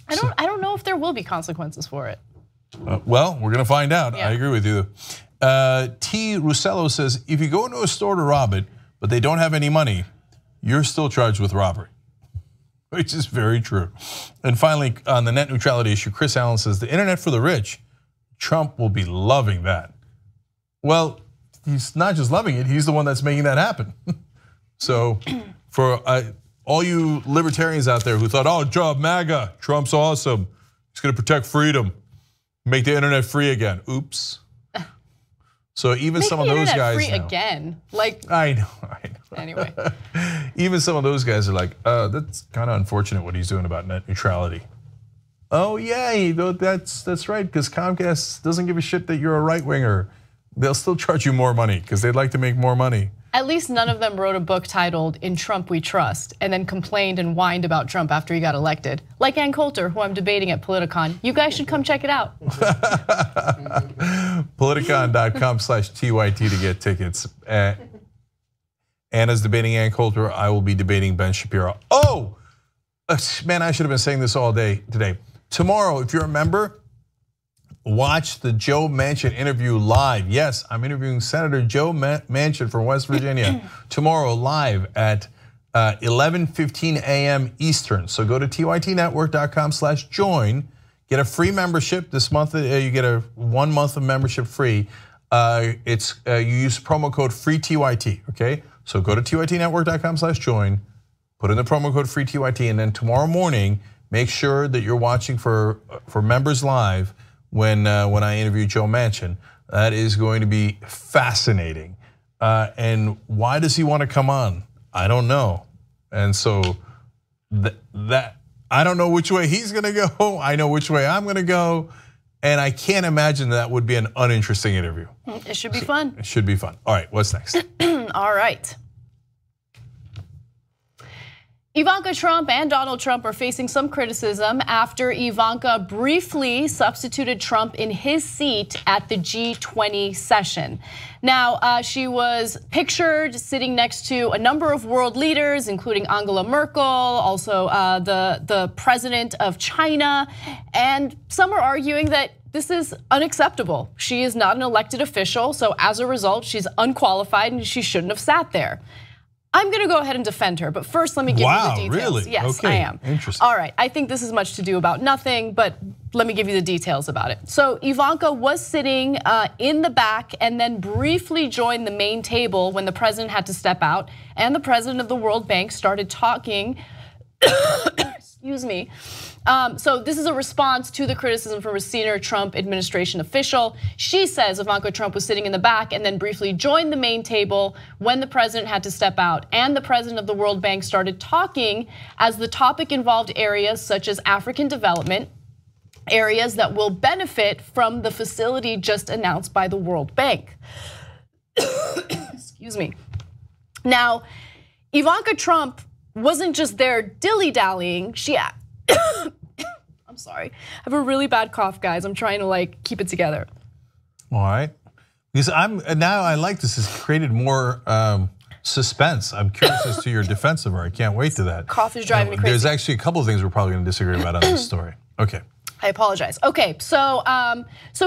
I don't know if there will be consequences for it. Well, we're gonna find out. Yeah. I agree with you. T. Russello says, if you go into a store to rob it, but they don't have any money, you're still charged with robbery, which is very true. And finally, on the net neutrality issue, Chris Allen says, the internet for the rich, Trump will be loving that. Well, he's not just loving it, he's the one that's making that happen. So for all you libertarians out there who thought, oh, Trump, MAGA, Trump's awesome. He's gonna protect freedom, make the internet free again. Oops. So even some of those guys free now, again, like I know. Anyway, even some of those guys are like, that's kind of unfortunate what he's doing about net neutrality. Oh yeah, that's right, because Comcast doesn't give a shit that you're a right winger. They'll still charge you more money because they'd like to make more money. at least none of them wrote a book titled "In Trump We Trust" and then complained and whined about Trump after he got elected. Like Ann Coulter, who I'm debating at Politicon. You guys should come check it out. Politicon.com/TYT to get tickets. Anna's debating Ann Coulter. I will be debating Ben Shapiro. Oh, man, I should have been saying this all day today. Tomorrow, if you're a member, watch the Joe Manchin interview live. Yes, I'm interviewing Senator Joe Manchin from West Virginia tomorrow live at 11:15 a.m. Eastern. So go to tytnetwork.com/join. Get a free membership this month. You get a 1 month of membership free. You use promo code FREETYT. Okay, so go to tytnetwork.com/join. Put in the promo code FREETYT, and then tomorrow morning, make sure that you're watching for members live when I interview Joe Manchin. That is going to be fascinating. And why does he want to come on? I don't know. And so that I don't know which way he's going to go. I know which way I'm going to go. And I can't imagine that would be an uninteresting interview. It should be fun. It should be fun. All right, what's next? All right. Ivanka Trump and Donald Trump are facing some criticism after Ivanka briefly substituted Trump in his seat at the G20 session. Now, she was pictured sitting next to a number of world leaders, including Angela Merkel, also the president of China, and some are arguing that this is unacceptable. She is not an elected official, so as a result, she's unqualified and she shouldn't have sat there. I'm going to go ahead and defend her, but first let me give you the details. Really? Yes, Okay. I am. Interesting. All right, I think this is much to do about nothing, but let me give you the details about it. So Ivanka was sitting in the back and then briefly joined the main table when the president had to step out, and the president of the World Bank started talking. Excuse me. So this is a response to the criticism from a senior Trump administration official. She says Ivanka Trump was sitting in the back and then briefly joined the main table when the president had to step out, and the president of the World Bank started talking as the topic involved areas such as African development, areas that will benefit from the facility just announced by the World Bank. Excuse me. Now, Ivanka Trump wasn't just there dilly-dallying. I'm sorry, I have a really bad cough, guys. I'm trying to keep it together. All right, because now I like this. It's created more suspense. I'm curious as to your defense of her. I can't wait to that. Cough is driving me crazy. There's actually a couple of things we're probably going to disagree about on this story. Okay. I apologize. Okay, so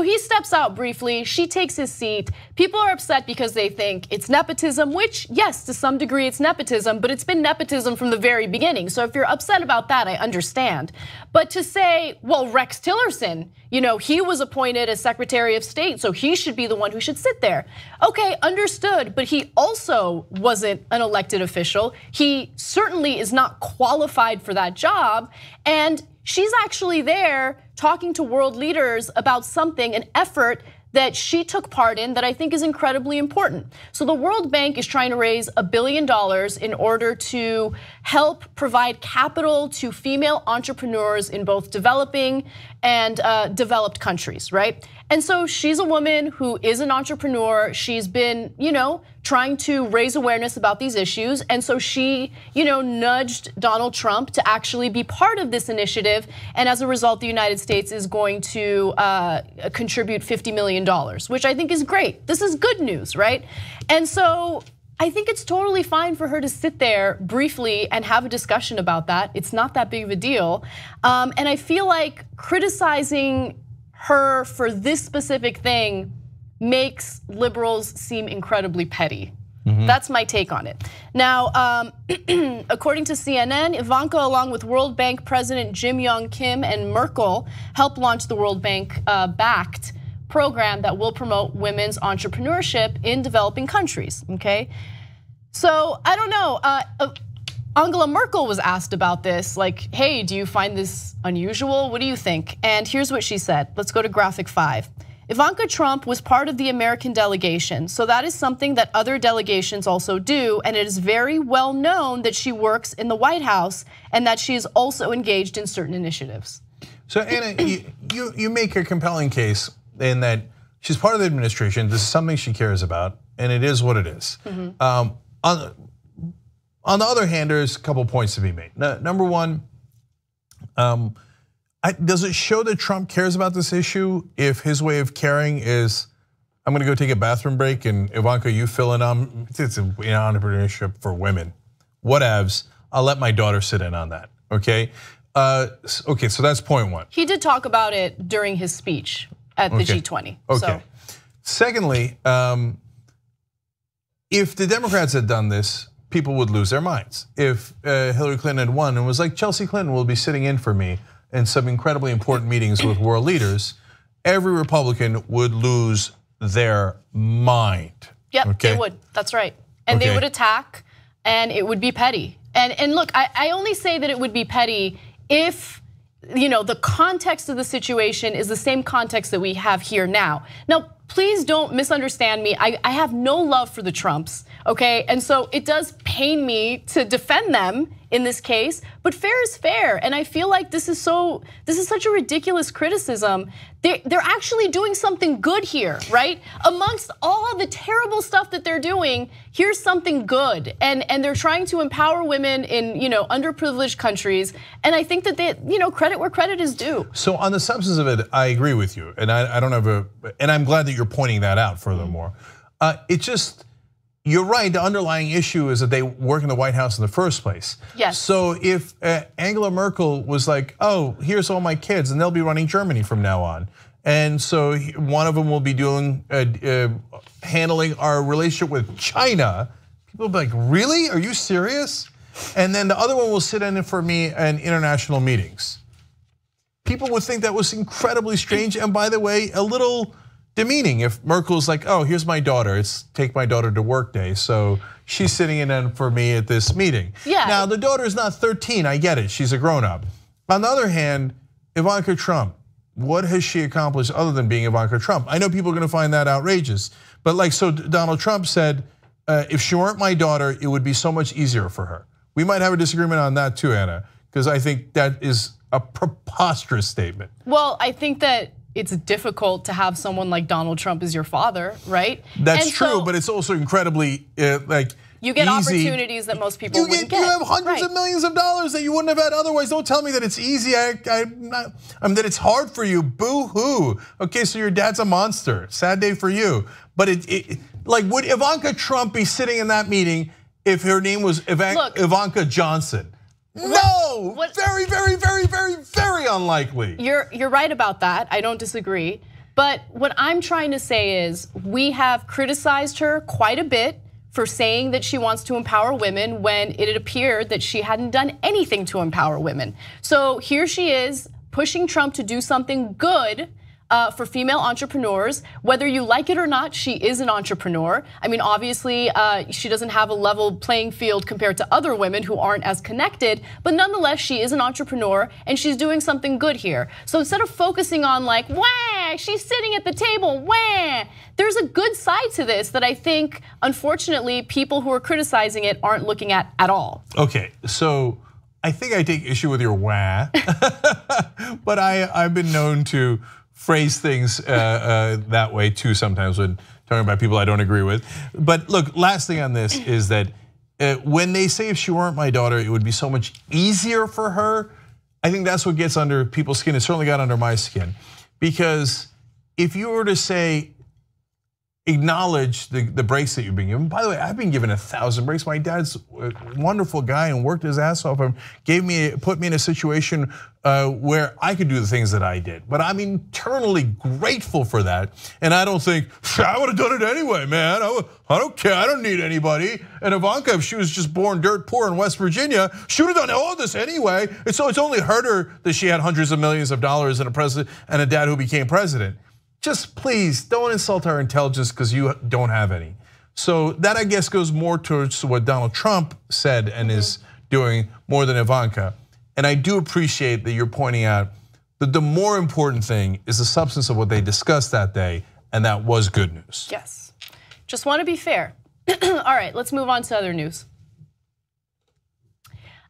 he steps out briefly. She takes his seat. People are upset because they think it's nepotism, which, yes, to some degree it's nepotism, but it's been nepotism from the very beginning. So if you're upset about that, I understand. But to say, well, Rex Tillerson, he was appointed as Secretary of State, so he should be the one who should sit there. Okay, understood, but he also wasn't an elected official. He certainly is not qualified for that job, and she's actually there talking to world leaders about something, an effort that she took part in that I think is incredibly important. So the World Bank is trying to raise $1 billion in order to help provide capital to female entrepreneurs in both developing and developed countries, right? And so she's a woman who is an entrepreneur. She's been, trying to raise awareness about these issues. And so she, nudged Donald Trump to actually be part of this initiative. And as a result, the United States is going to contribute $50 million, which I think is great. This is good news, right? And so I think it's totally fine for her to sit there briefly and have a discussion about that. It's not that big of a deal. And I feel like criticizing her for this specific thing makes liberals seem incredibly petty. That's my take on it. Now, according to CNN, Ivanka, along with World Bank President Jim Yong Kim and Merkel, helped launch the World Bank backed program that will promote women's entrepreneurship in developing countries, okay? So I don't know, Angela Merkel was asked about this, like, hey, do you find this unusual? What do you think? And here's what she said. Let's go to graphic 5. Ivanka Trump was part of the American delegation, so that is something that other delegations also do, and it is very well known that she works in the White House and that she is also engaged in certain initiatives. So Anna, you make a compelling case in that she's part of the administration, this is something she cares about, and it is what it is. On the other hand, there's a couple points to be made. Number one, does it show that Trump cares about this issue if his way of caring is, I'm gonna go take a bathroom break and Ivanka, you fill in on, it's entrepreneurship for women. Whatevs, I'll let my daughter sit in on that, okay? Okay, so that's point one. He did talk about it during his speech at the G20. Okay. Secondly, if the Democrats had done this, people would lose their minds. If Hillary Clinton had won and was like, Chelsea Clinton will be sitting in for me in some incredibly important meetings with world leaders, every Republican would lose their mind. Yep, they would, that's right. And they would attack and it would be petty. And look, I only say that it would be petty if the context of the situation is the same context that we have here now. Now, please don't misunderstand me. I have no love for the Trumps, okay? And so it does pain me to defend them in this case, but fair is fair. And I feel like this is such a ridiculous criticism. They're actually doing something good here, right? Amongst all the terrible stuff that they're doing, here's something good. And they're trying to empower women in underprivileged countries. And I think that they, credit where credit is due. So on the substance of it, I agree with you. And I don't have and I'm glad that you're pointing that out furthermore. You're right, the underlying issue is that they work in the White House in the first place. Yes. So if Angela Merkel was like, oh, here's all my kids, and they'll be running Germany from now on. And so one of them will be doing, handling our relationship with China. People will be like, really, are you serious? And then the other one will sit in for me in international meetings. People would think that was incredibly strange, and by the way, a little demeaning if Merkel's like, oh, here's my daughter, it's take my daughter to work day, so she's sitting in for me at this meeting. Yeah. Now, the daughter is not 13, I get it, she's a grown up. On the other hand, Ivanka Trump, what has she accomplished other than being Ivanka Trump? I know people are gonna find that outrageous, but so Donald Trump said, if she weren't my daughter, it would be so much easier for her. We might have a disagreement on that too, Anna, because I think that is a preposterous statement. Well, I think that it's difficult to have someone like Donald Trump as your father, right? That's true, but it's also incredibly you get easy. Opportunities that most people wouldn't get. You have hundreds of millions of dollars that you wouldn't have had otherwise. Don't tell me that it's easy. That it's hard for you. Boo hoo. Okay, so your dad's a monster. Sad day for you. But would Ivanka Trump be sitting in that meeting if her name was Ivanka Johnson? No, very, very, very, very, very unlikely. You're right about that. I don't disagree. But what I'm trying to say is we have criticized her quite a bit for saying that she wants to empower women when it had appeared that she hadn't done anything to empower women. So here she is pushing Trump to do something good for female entrepreneurs. Whether you like it or not, she is an entrepreneur. I mean, obviously, she doesn't have a level playing field compared to other women who aren't as connected, but nonetheless, she is an entrepreneur and she's doing something good here. So instead of focusing on like, wah, she's sitting at the table, wah, there's a good side to this that I think, unfortunately, people who are criticizing it aren't looking at all. Okay, so I think I take issue with your wah, but I've been known to phrase things that way too sometimes when talking about people I don't agree with. But look, last thing on this is that when they say if she weren't my daughter, it would be so much easier for her. I think that's what gets under people's skin. It certainly got under my skin. Because if you were to say, acknowledge the breaks that you've been given. By the way, I've been given 1,000 breaks. My dad's a wonderful guy and worked his ass off and put me in a situation where I could do the things that I did. But I'm eternally grateful for that. And I don't think, I would have done it anyway, man. I don't care, I don't need anybody. And Ivanka, if she was just born dirt poor in West Virginia, she would have done all this anyway. So it's only hurt her that she had hundreds of millions of dollars and a dad who became president. Just please don't insult our intelligence because you don't have any. So that I guess goes more towards what Donald Trump said and is doing more than Ivanka. And I do appreciate that you're pointing out that the more important thing is the substance of what they discussed that day, and that was good news. Yes. Just want to be fair. All right, let's move on to other news.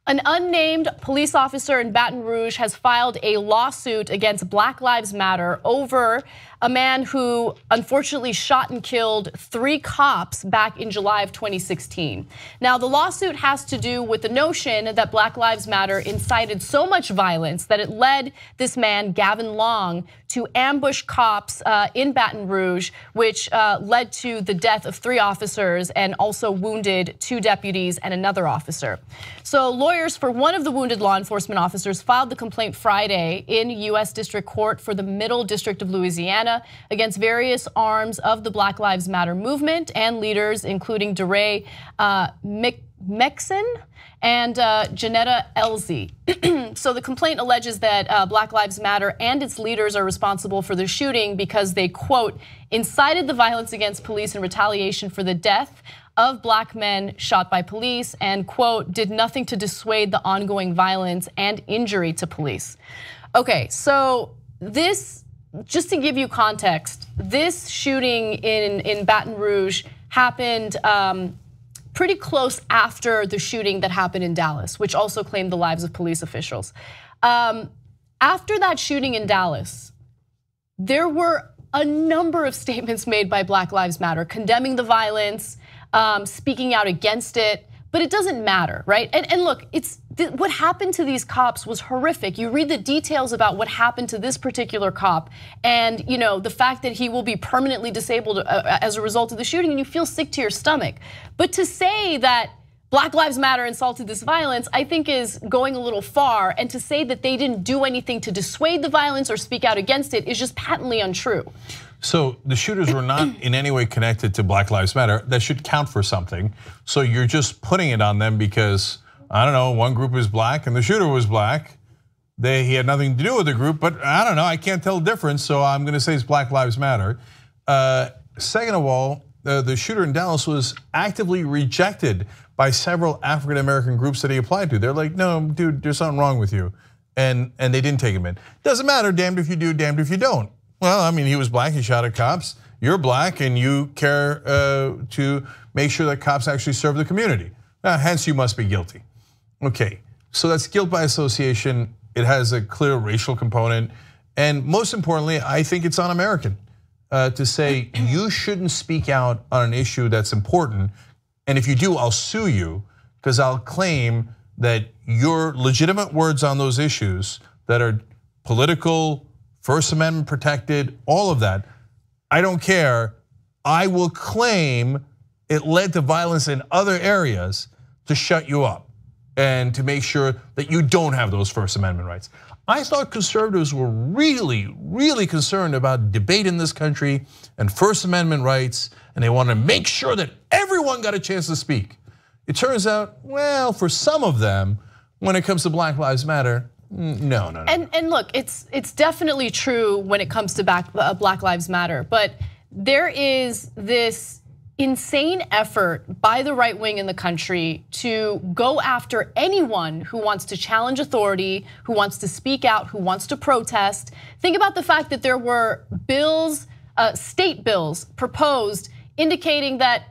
An unnamed police officer in Baton Rouge has filed a lawsuit against Black Lives Matter over a man who unfortunately shot and killed 3 cops back in July of 2016. Now, the lawsuit has to do with the notion that Black Lives Matter incited so much violence that it led this man, Gavin Long, to ambush cops in Baton Rouge, which led to the death of 3 officers and also wounded 2 deputies and another officer. So lawyers for one of the wounded law enforcement officers filed the complaint Friday in US District Court for the Middle District of Louisiana against various arms of the Black Lives Matter movement and leaders, including DeRay Mexon and Janetta Elzie. So the complaint alleges that Black Lives Matter and its leaders are responsible for the shooting because they, quote, incited the violence against police in retaliation for the death of Black men shot by police and, quote, did nothing to dissuade the ongoing violence and injury to police. Okay, so this, just to give you context, this shooting in Baton Rouge happened pretty close after the shooting that happened in Dallas, which also claimed the lives of police officials. After that shooting in Dallas, there were a number of statements made by Black Lives Matter condemning the violence, speaking out against it, but it doesn't matter, right? And look, what happened to these cops was horrific. You read the details about what happened to this particular cop and the fact that he will be permanently disabled as a result of the shooting, and you feel sick to your stomach. But to say that Black Lives Matter insulted this violence, I think is going a little far, and to say that they didn't do anything to dissuade the violence or speak out against it is just patently untrue. So the shooters were not in any way connected to Black Lives Matter. That should count for something. So you're just putting it on them because, I don't know, one group is black and the shooter was black. He had nothing to do with the group, but I don't know, I can't tell the difference, so I'm gonna say it's Black Lives Matter. Second of all, the shooter in Dallas was actively rejected by several African American groups that he applied to. They're like, no, dude, there's something wrong with you. And they didn't take him in. Doesn't matter, damned if you do, damned if you don't. Well, I mean, he was black, he shot at cops. You're black and you care to make sure that cops actually serve the community. Hence, you must be guilty. Okay, so that's guilt by association. It has a clear racial component. And most importantly, I think it's un-American to say you shouldn't speak out on an issue that's important. And if you do, I'll sue you because I'll claim that your legitimate words on those issues that are political, First Amendment protected, all of that, I don't care. I will claim it led to violence in other areas to shut you up and to make sure that you don't have those First Amendment rights. I thought conservatives were really, really concerned about debate in this country and First Amendment rights, and they wanted to make sure that everyone got a chance to speak. It turns out, well, for some of them, when it comes to Black Lives Matter, no. And look, it's definitely true when it comes to Black Lives Matter, but there is this insane effort by the right wing in the country to go after anyone who wants to challenge authority, who wants to speak out, who wants to protest. Think about the fact that there were bills, state bills proposed indicating that,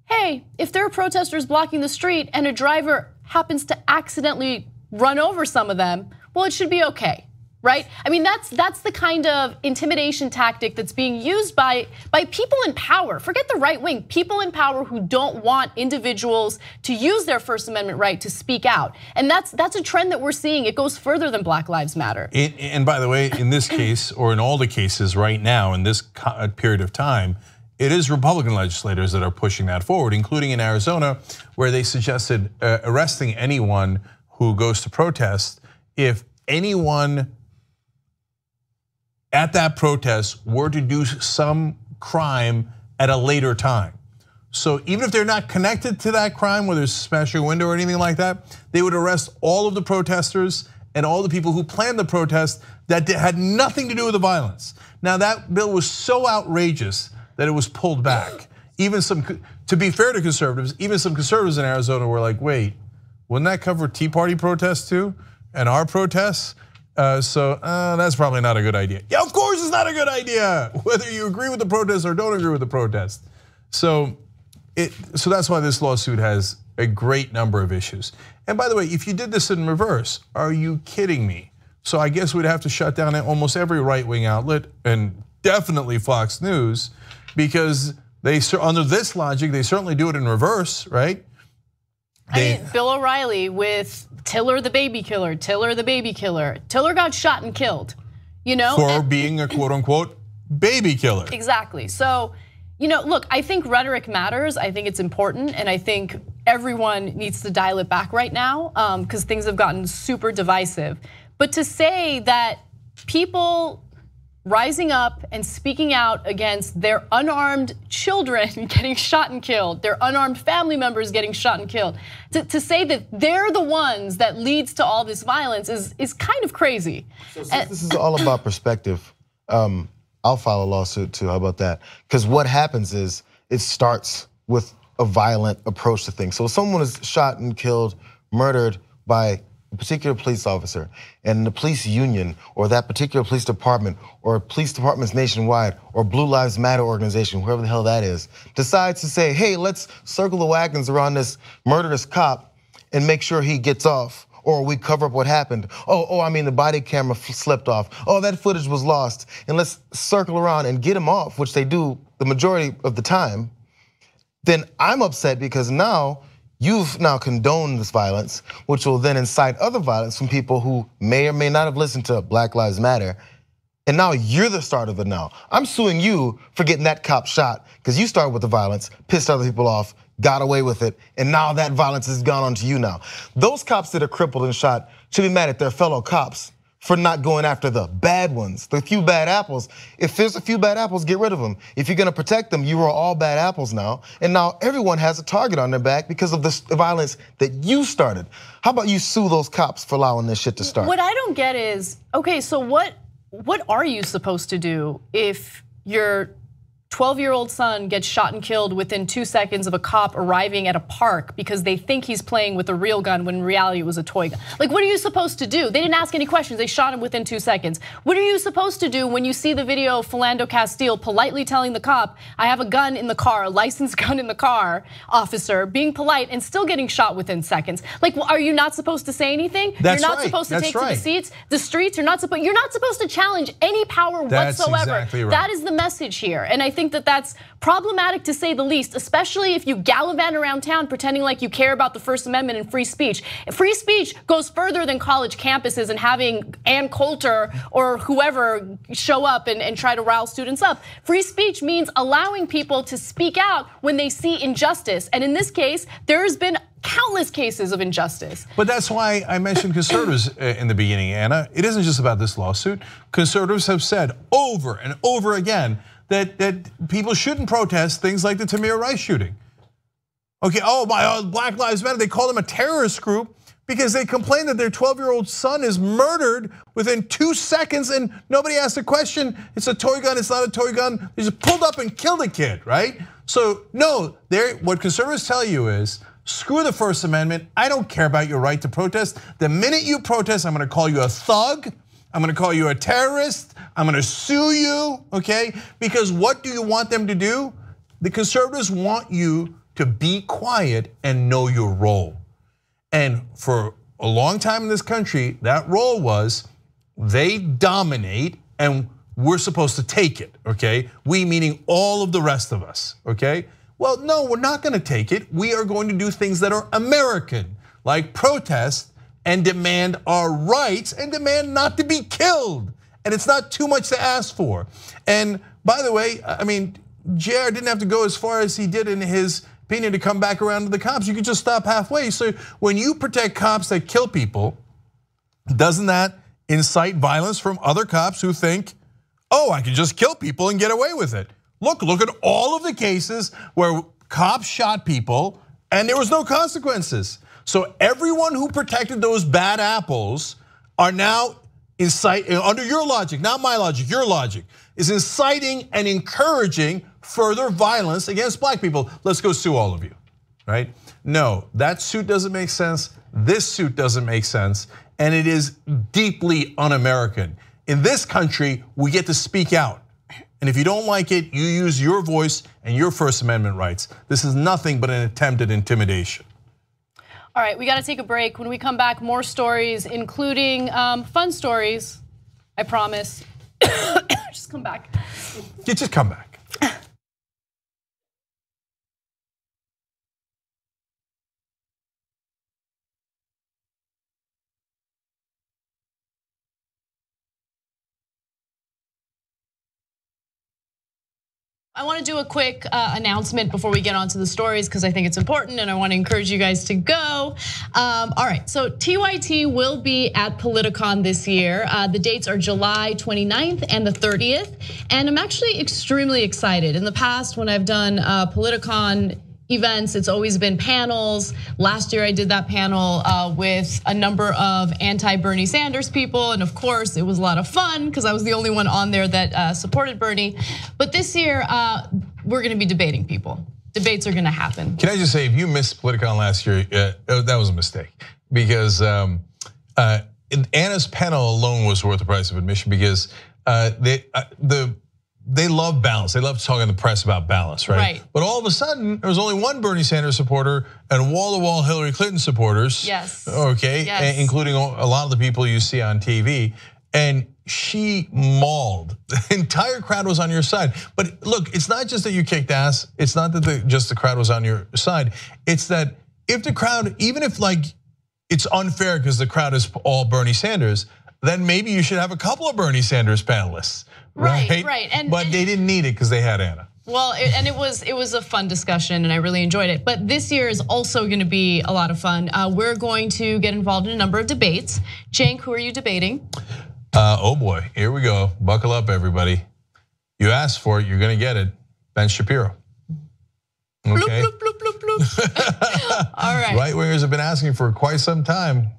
hey, if there are protesters blocking the street and a driver happens to accidentally run over some of them, well, it should be okay, right? I mean, that's the kind of intimidation tactic that's being used by people in power. Forget the right wing, people in power who don't want individuals to use their First Amendment right to speak out. And that's a trend that we're seeing. It goes further than Black Lives Matter. And by the way, in this case, or in all the cases right now, in this period of time, it is Republican legislators that are pushing that forward, including in Arizona, where they suggested arresting anyone who goes to protest if anyone at that protest were to do some crime at a later time. So even if they're not connected to that crime, whether it's smashing a window or anything like that, they would arrest all of the protesters and all the people who planned the protest that had nothing to do with the violence. Now that bill was so outrageous that it was pulled back. Even to be fair to conservatives, even some conservatives in Arizona were like, wait, wouldn't that cover Tea Party protests too and our protests? So that's probably not a good idea. Yeah, of course it's not a good idea, whether you agree with the protest or don't agree with the protest. So that's why this lawsuit has a great number of issues. And by the way, if you did this in reverse, are you kidding me? So I guess we'd have to shut down almost every right-wing outlet and definitely Fox News, because under this logic, they certainly do it in reverse, right? I mean, Bill O'Reilly with Tiller the baby killer, Tiller the baby killer. Tiller got shot and killed, For being a quote unquote baby killer. Exactly. So, look, I think rhetoric matters. I think it's important. And I think everyone needs to dial it back right now because things have gotten super divisive. But to say that people rising up and speaking out against their unarmed children getting shot and killed, their unarmed family members getting shot and killed, to say that they're the ones that leads to all this violence is kind of crazy. So since this is all about perspective, I'll file a lawsuit too, how about that? Because what happens is it starts with a violent approach to things. So if someone is shot and killed, murdered by a particular police officer, and the police union or that particular police department or police departments nationwide or Blue Lives Matter organization, whoever the hell that is, decides to say, hey, let's circle the wagons around this murderous cop and make sure he gets off, or we cover up what happened. I mean the body camera slipped off. That footage was lost, and let's circle around and get him off, which they do the majority of the time. Then I'm upset because now you've condoned this violence, which will then incite other violence from people who may or may not have listened to Black Lives Matter. And now you're the start of it now. I'm suing you for getting that cop shot because you started with the violence, pissed other people off, got away with it, and now that violence has gone on to you now. Those cops that are crippled and shot should be mad at their fellow cops for not going after the bad ones, the few bad apples. If there's a few bad apples, get rid of them. If you're gonna protect them, you are all bad apples now. And now everyone has a target on their back because of the violence that you started. How about you sue those cops for allowing this shit to start? What I don't get is, okay, so what are you supposed to do if your 12-year-old son gets shot and killed within 2 seconds of a cop arriving at a park because they think he's playing with a real gun when in reality it was a toy gun? Like, what are you supposed to do? They didn't ask any questions, they shot him within 2 seconds. What are you supposed to do when you see the video of Philando Castile politely telling the cop, I have a gun in the car, a licensed gun in the car, officer, being polite and still getting shot within seconds? Like, are you not supposed to say anything? That's You're not right. supposed to That's take right. to the streets, you're not supposed to challenge any power That's whatsoever. exactly right. That is the message here. And I think that that's problematic to say the least, especially if you gallivant around town pretending like you care about the First Amendment and free speech. Free speech goes further than college campuses and having Ann Coulter or whoever show up and try to rile students up. Free speech means allowing people to speak out when they see injustice. And in this case, there's been countless cases of injustice. But that's why I mentioned conservatives in the beginning, Anna. It isn't just about this lawsuit. Conservatives have said over and over again that people shouldn't protest things like the Tamir Rice shooting. Okay, Black Lives Matter, they call them a terrorist group because they complain that their 12-year-old son is murdered within 2 seconds and nobody asked a question. It's a toy gun, it's not a toy gun. They just pulled up and killed a kid, right? So no, what conservatives tell you is, screw the First Amendment, I don't care about your right to protest. The minute you protest, I'm gonna call you a thug, I'm gonna call you a terrorist, I'm gonna sue you, okay? Because what do you want them to do? The conservatives want you to be quiet and know your role. And for a long time in this country, that role was they dominate and we're supposed to take it, okay? We meaning all of the rest of us, okay? Well, no, we're not gonna take it. We are going to do things that are American, like protest and demand our rights and demand not to be killed. And it's not too much to ask for. And by the way, I mean, JR didn't have to go as far as he did in his opinion to come back around to the cops. You could just stop halfway. So when you protect cops that kill people, doesn't that incite violence from other cops who think, I can just kill people and get away with it? Look at all of the cases where cops shot people and there was no consequences. So everyone who protected those bad apples are now under your logic, not my logic, your logic, is inciting and encouraging further violence against black people. Let's go sue all of you, right? No, that suit doesn't make sense. this suit doesn't make sense, and it is deeply un-American. In this country, we get to speak out. And if you don't like it, you use your voice and your First Amendment rights. This is nothing but an attempt at intimidation. All right, we got to take a break. When we come back, more stories, including fun stories, I promise. Just come back. You just come back. I want to do a quick announcement before we get onto the stories because I think it's important and I want to encourage you guys to go. All right, so TYT will be at Politicon this year. The dates are July 29th and the 30th, and I'm actually extremely excited. In the past, when I've done Politicon events, it's always been panels. Last year I did that panel with a number of anti-Bernie Sanders people, and of course it was a lot of fun because I was the only one on there that supported Bernie. But this year we're gonna be debating people. Debates are gonna happen. Can I just say, if you missed Politicon last year, that was a mistake, because Anna's panel alone was worth the price of admission, because they love balance. They love talking to the press about balance, right? Right. But all of a sudden, there was only one Bernie Sanders supporter and wall-to-wall Hillary Clinton supporters. Yes. Okay, yes. Including a lot of the people you see on TV. And she mauled. The entire crowd was on your side. But look, it's not just that you kicked ass. It's not that just the crowd was on your side. It's that if the crowd, even if like it's unfair because the crowd is all Bernie Sanders, then maybe you should have a couple of Bernie Sanders panelists. Right. But they didn't need it because they had Anna. Well, it was a fun discussion and I really enjoyed it. But this year is also gonna be a lot of fun. We're going to get involved in a number of debates. Cenk, who are you debating? Oh boy, here we go. Buckle up, everybody. You asked for it, you're gonna get it. Ben Shapiro. Okay. Bloop, bloop, bloop, bloop, bloop. All right. Right wingers have been asking for quite some time.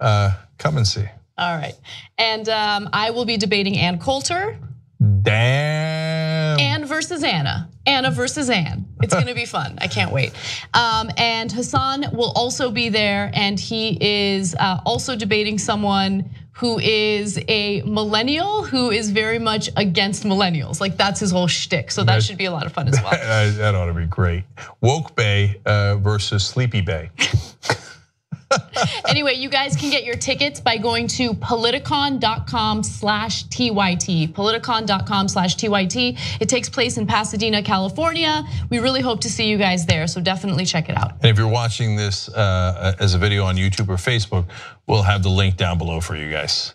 Come and see. All right. And I will be debating Ann Coulter. Damn. Ann versus Anna. Anna versus Ann. It's gonna be fun. I can't wait. And Hassan will also be there, and he is also debating someone who is a millennial who is very much against millennials. Like that's his whole shtick. So that should be a lot of fun as well. That ought to be great. Woke Bay versus Sleepy Bay. Anyway, you guys can get your tickets by going to politicon.com/TYT. Politicon.com/TYT. It takes place in Pasadena, California. We really hope to see you guys there, so definitely check it out. And if you're watching this as a video on YouTube or Facebook, we'll have the link down below for you guys.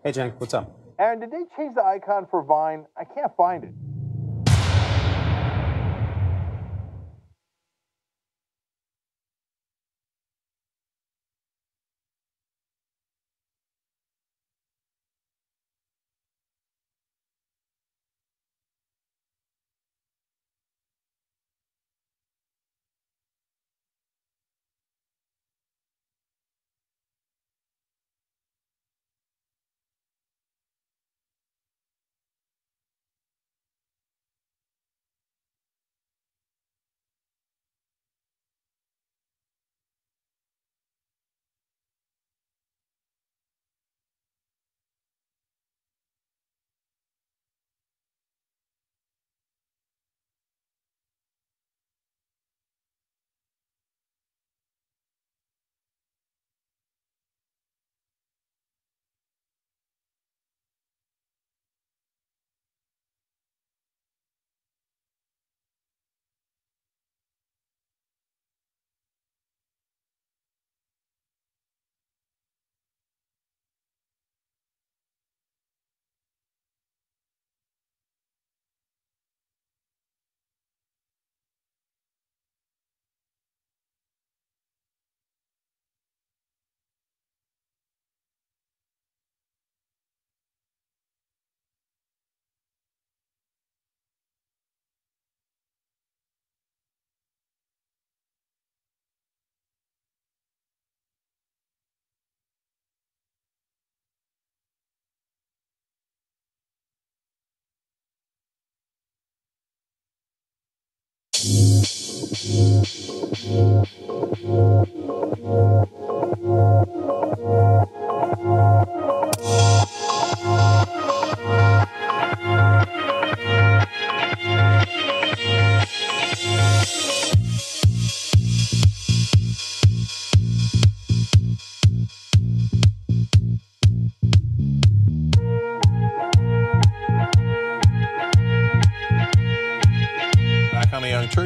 Hey Cenk, what's up? Aaron, did they change the icon for Vine? I can't find it.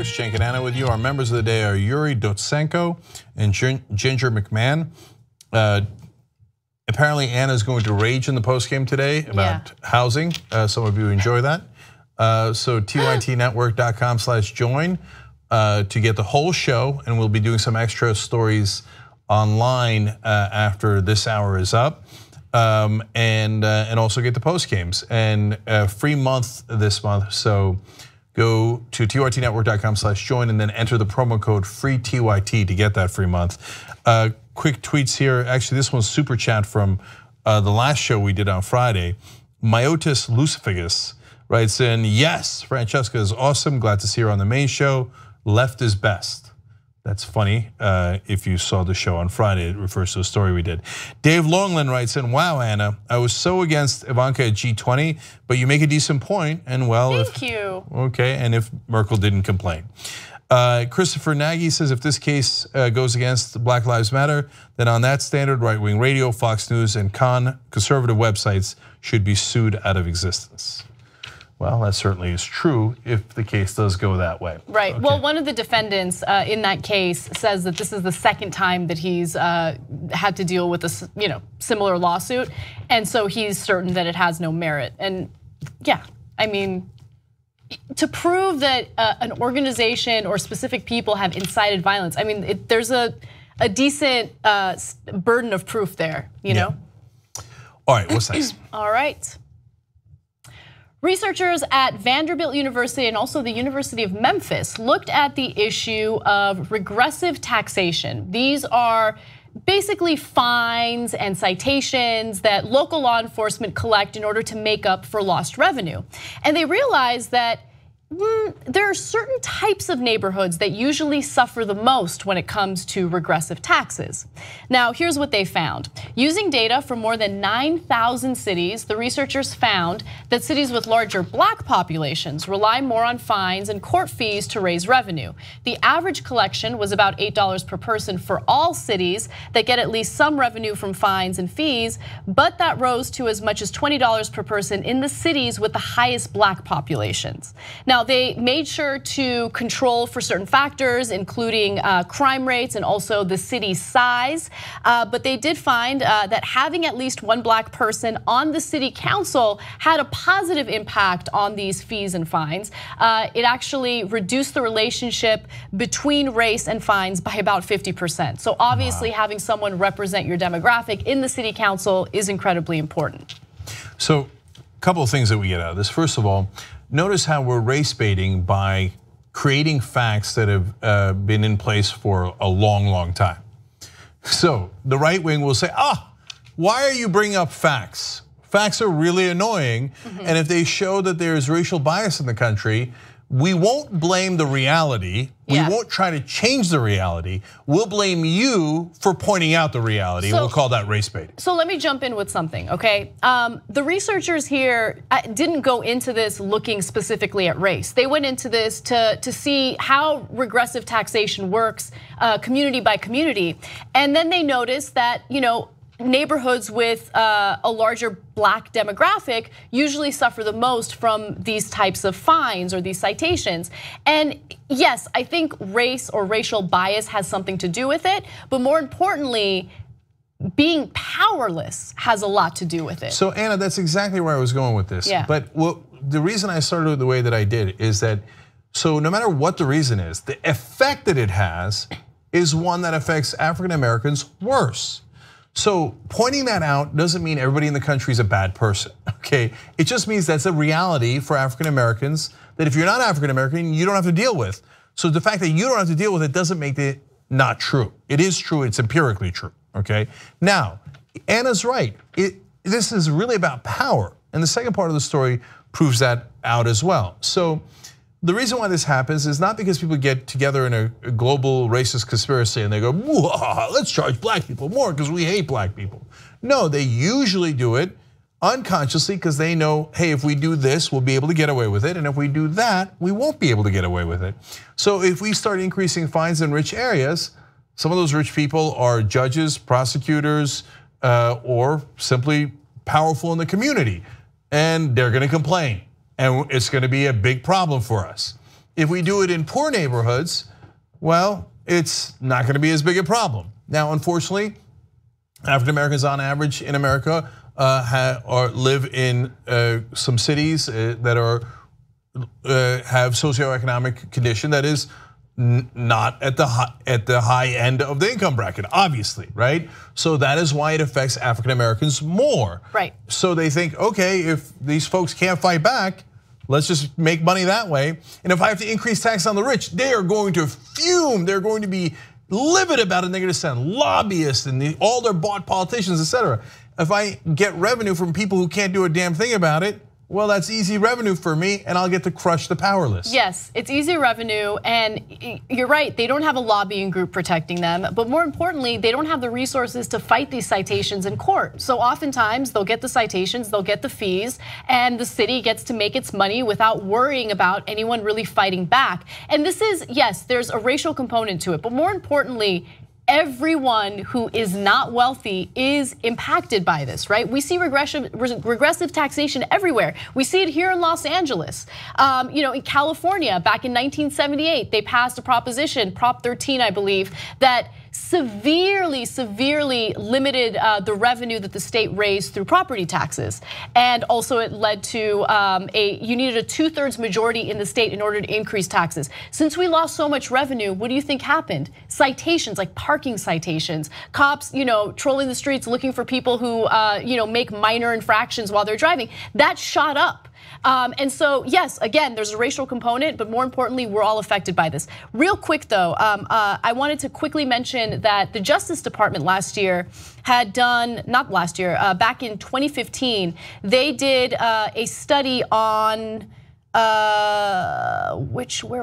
Turks, Cenk and Anna with you. Our members of the day are Yuri Dotsenko and Ginger McMahon. Apparently Anna's going to rage in the postgame today about housing. Some of you enjoy that. So tytnetwork.com/join to get the whole show, and we'll be doing some extra stories online after this hour is up. And also get the post games and free month this month. So go to tytnetwork.com/join and then enter the promo code FREETYT to get that free month. Quick tweets here. Actually, this one's super chat from the last show we did on Friday. Myotis Lucifagus writes in, yes, Francesca is awesome. Glad to see her on the main show. Left is best. That's funny. If you saw the show on Friday, it refers to a story we did. Dave Longland writes in, wow, Anna, I was so against Ivanka at G20, but you make a decent point. And well, thank you. Okay, and if Merkel didn't complain. Christopher Nagy says, if this case goes against Black Lives Matter, then on that standard, right-wing radio, Fox News, and conservative websites should be sued out of existence. Well, that certainly is true if the case does go that way. Right. Okay. Well, one of the defendants in that case says that this is the second time that he's had to deal with a similar lawsuit, and so he's certain that it has no merit. And yeah, I mean, to prove that an organization or specific people have incited violence, I mean, there's a decent burden of proof there. You know. All right. What's next? All right. Researchers at Vanderbilt University and also the University of Memphis looked at the issue of regressive taxation. These are basically fines and citations that local law enforcement collect in order to make up for lost revenue. And they realized that there are certain types of neighborhoods that usually suffer the most when it comes to regressive taxes. Now, here's what they found. Using data from more than 9,000 cities, the researchers found that cities with larger Black populations rely more on fines and court fees to raise revenue. The average collection was about $8 per person for all cities that get at least some revenue from fines and fees, but that rose to as much as $20 per person in the cities with the highest Black populations. Now, they made sure to control for certain factors, including crime rates and also the city's size. But they did find that having at least one Black person on the city council had a positive impact on these fees and fines. It actually reduced the relationship between race and fines by about 50%. So obviously having someone represent your demographic in the city council is incredibly important. So a couple of things that we get out of this. First of all, notice how we're race baiting by creating facts that have been in place for a long, long time. So the right wing will say, why are you bringing up facts? Facts are really annoying, and if they show that there's racial bias in the country, we won't blame the reality. We won't try to change the reality. We'll blame you for pointing out the reality. We'll call that race baiting. So let me jump in with something, okay? The researchers here didn't go into this looking specifically at race. They went into this to see how regressive taxation works community by community. And then they noticed that, neighborhoods with a larger Black demographic usually suffer the most from these types of fines or these citations. And yes, I think race or racial bias has something to do with it, but more importantly, being powerless has a lot to do with it. So Anna, that's exactly where I was going with this. Yeah. But the reason I started the way that I did is that, so no matter what the reason is, the effect that it has is one that affects African Americans worse. So pointing that out doesn't mean everybody in the country is a bad person, okay? It just means that's a reality for African Americans that if you're not African American, you don't have to deal with. So the fact that you don't have to deal with it doesn't make it not true. It is true, it's empirically true, okay? Now, Anna's right, this is really about power. And the second part of the story proves that out as well. So the reason why this happens is not because people get together in a global racist conspiracy and they go, let's charge Black people more because we hate Black people. No, they usually do it unconsciously because they know, hey, if we do this, we'll be able to get away with it. And if we do that, we won't be able to get away with it. So if we start increasing fines in rich areas, some of those rich people are judges, prosecutors, or simply powerful in the community. And they're gonna complain. And it's gonna be a big problem for us. If we do it in poor neighborhoods, well, it's not going to be as big a problem. Now, unfortunately, African Americans on average in America live in some cities that have socioeconomic condition that is not at the high end of the income bracket, obviously, right? So that is why it affects African Americans more. Right. So they think, okay, if these folks can't fight back, let's just make money that way. And if I have to increase tax on the rich, they are going to fume. They're going to be livid about a negative sound, lobbyists and all their bought politicians, etc. If I get revenue from people who can't do a damn thing about it, well, that's easy revenue for me, and I'll get to crush the powerless. Yes, it's easy revenue, and you're right, they don't have a lobbying group protecting them, but more importantly, they don't have the resources to fight these citations in court. So oftentimes, they'll get the citations, they'll get the fees, and the city gets to make its money without worrying about anyone really fighting back. And this is, yes, there's a racial component to it, but more importantly, everyone who is not wealthy is impacted by this, right? We see regressive taxation everywhere. We see it here in Los Angeles. In California, back in 1978, they passed a proposition, Prop 13, I believe, that severely limited the revenue that the state raised through property taxes. And also it led to you needed a 2/3 majority in the state in order to increase taxes. Since we lost so much revenue, what do you think happened? Citations, like parking citations, cops, trolling the streets looking for people who, make minor infractions while they're driving. That shot up. And so, yes, again, there's a racial component, but more importantly, we're all affected by this. Real quick, though, I wanted to quickly mention that the Justice Department last year had done, not last year, back in 2015, they did a study on, where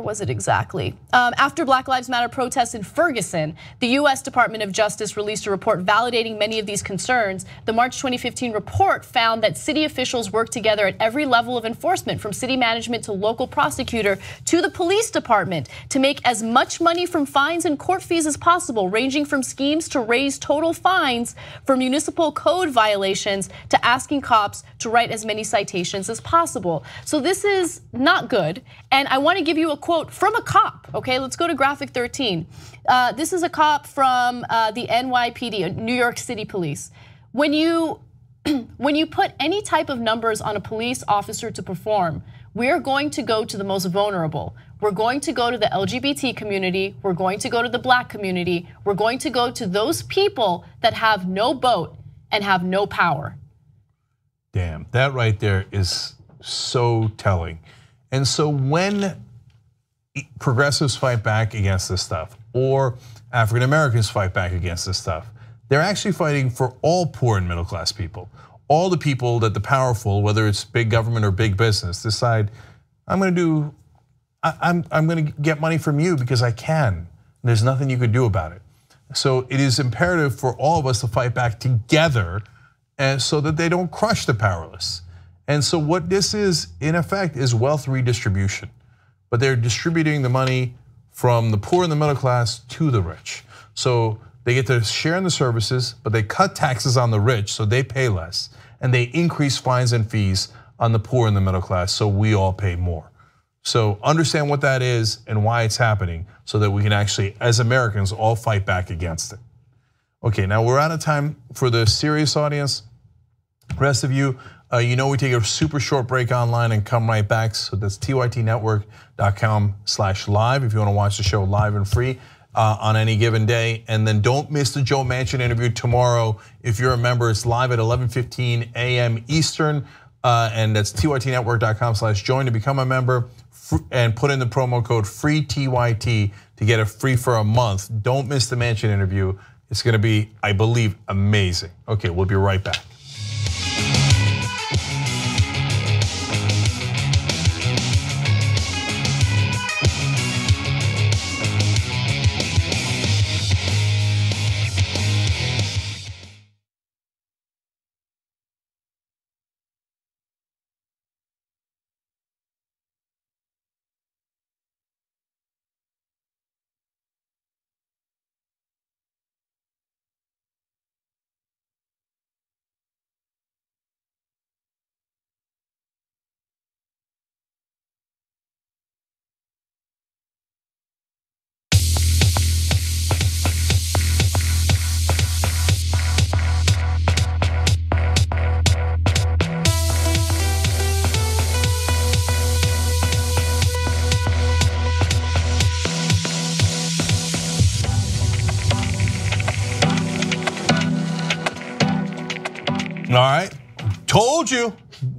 was it exactly? After Black Lives Matter protests in Ferguson, the US Department of Justice released a report validating many of these concerns. The March 2015 report found that city officials work together at every level of enforcement, from city management to local prosecutor to the police department, to make as much money from fines and court fees as possible, ranging from schemes to raise total fines for municipal code violations to asking cops to write as many citations as possible. So this is not good, and I want to give you a quote from a cop. Okay, let's go to graphic 13. This is a cop from the NYPD, New York City Police. When you put any type of numbers on a police officer to perform, we're going to go to the most vulnerable. We're going to go to the LGBT community. We're going to go to the Black community. We're going to go to those people that have no vote and have no power. Damn, that right there is so telling. And so when progressives fight back against this stuff, or African Americans fight back against this stuff, they're actually fighting for all poor and middle class people. All the people that the powerful, whether it's big government or big business, decide, I'm gonna get money from you because I can. There's nothing you could do about it. So it is imperative for all of us to fight back together, and so that they don't crush the powerless. And so what this is, in effect, is wealth redistribution. But they're distributing the money from the poor and the middle class to the rich. So they get to share in the services, but they cut taxes on the rich so they pay less. And they increase fines and fees on the poor and the middle class so we all pay more. So understand what that is and why it's happening so that we can actually, as Americans, all fight back against it. Okay, now we're out of time for the serious audience. The rest of you, we take a super short break online and come right back. So that's tytnetwork.com/live if you want to watch the show live and free on any given day. And then don't miss the Joe Manchin interview tomorrow. If you're a member, it's live at 11:15 a.m. Eastern. And that's tytnetwork.com/join to become a member and put in the promo code FREETYT to get it free for a month. Don't miss the Manchin interview. It's going to be, I believe, amazing. Okay, we'll be right back.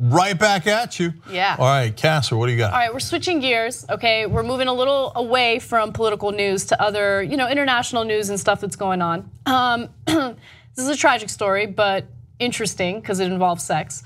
right back at you. Yeah. All right, Casser, what do you got? All right, we're switching gears. Okay, we're moving a little away from political news to other, international news and stuff that's going on. This is a tragic story, but interesting because it involves sex.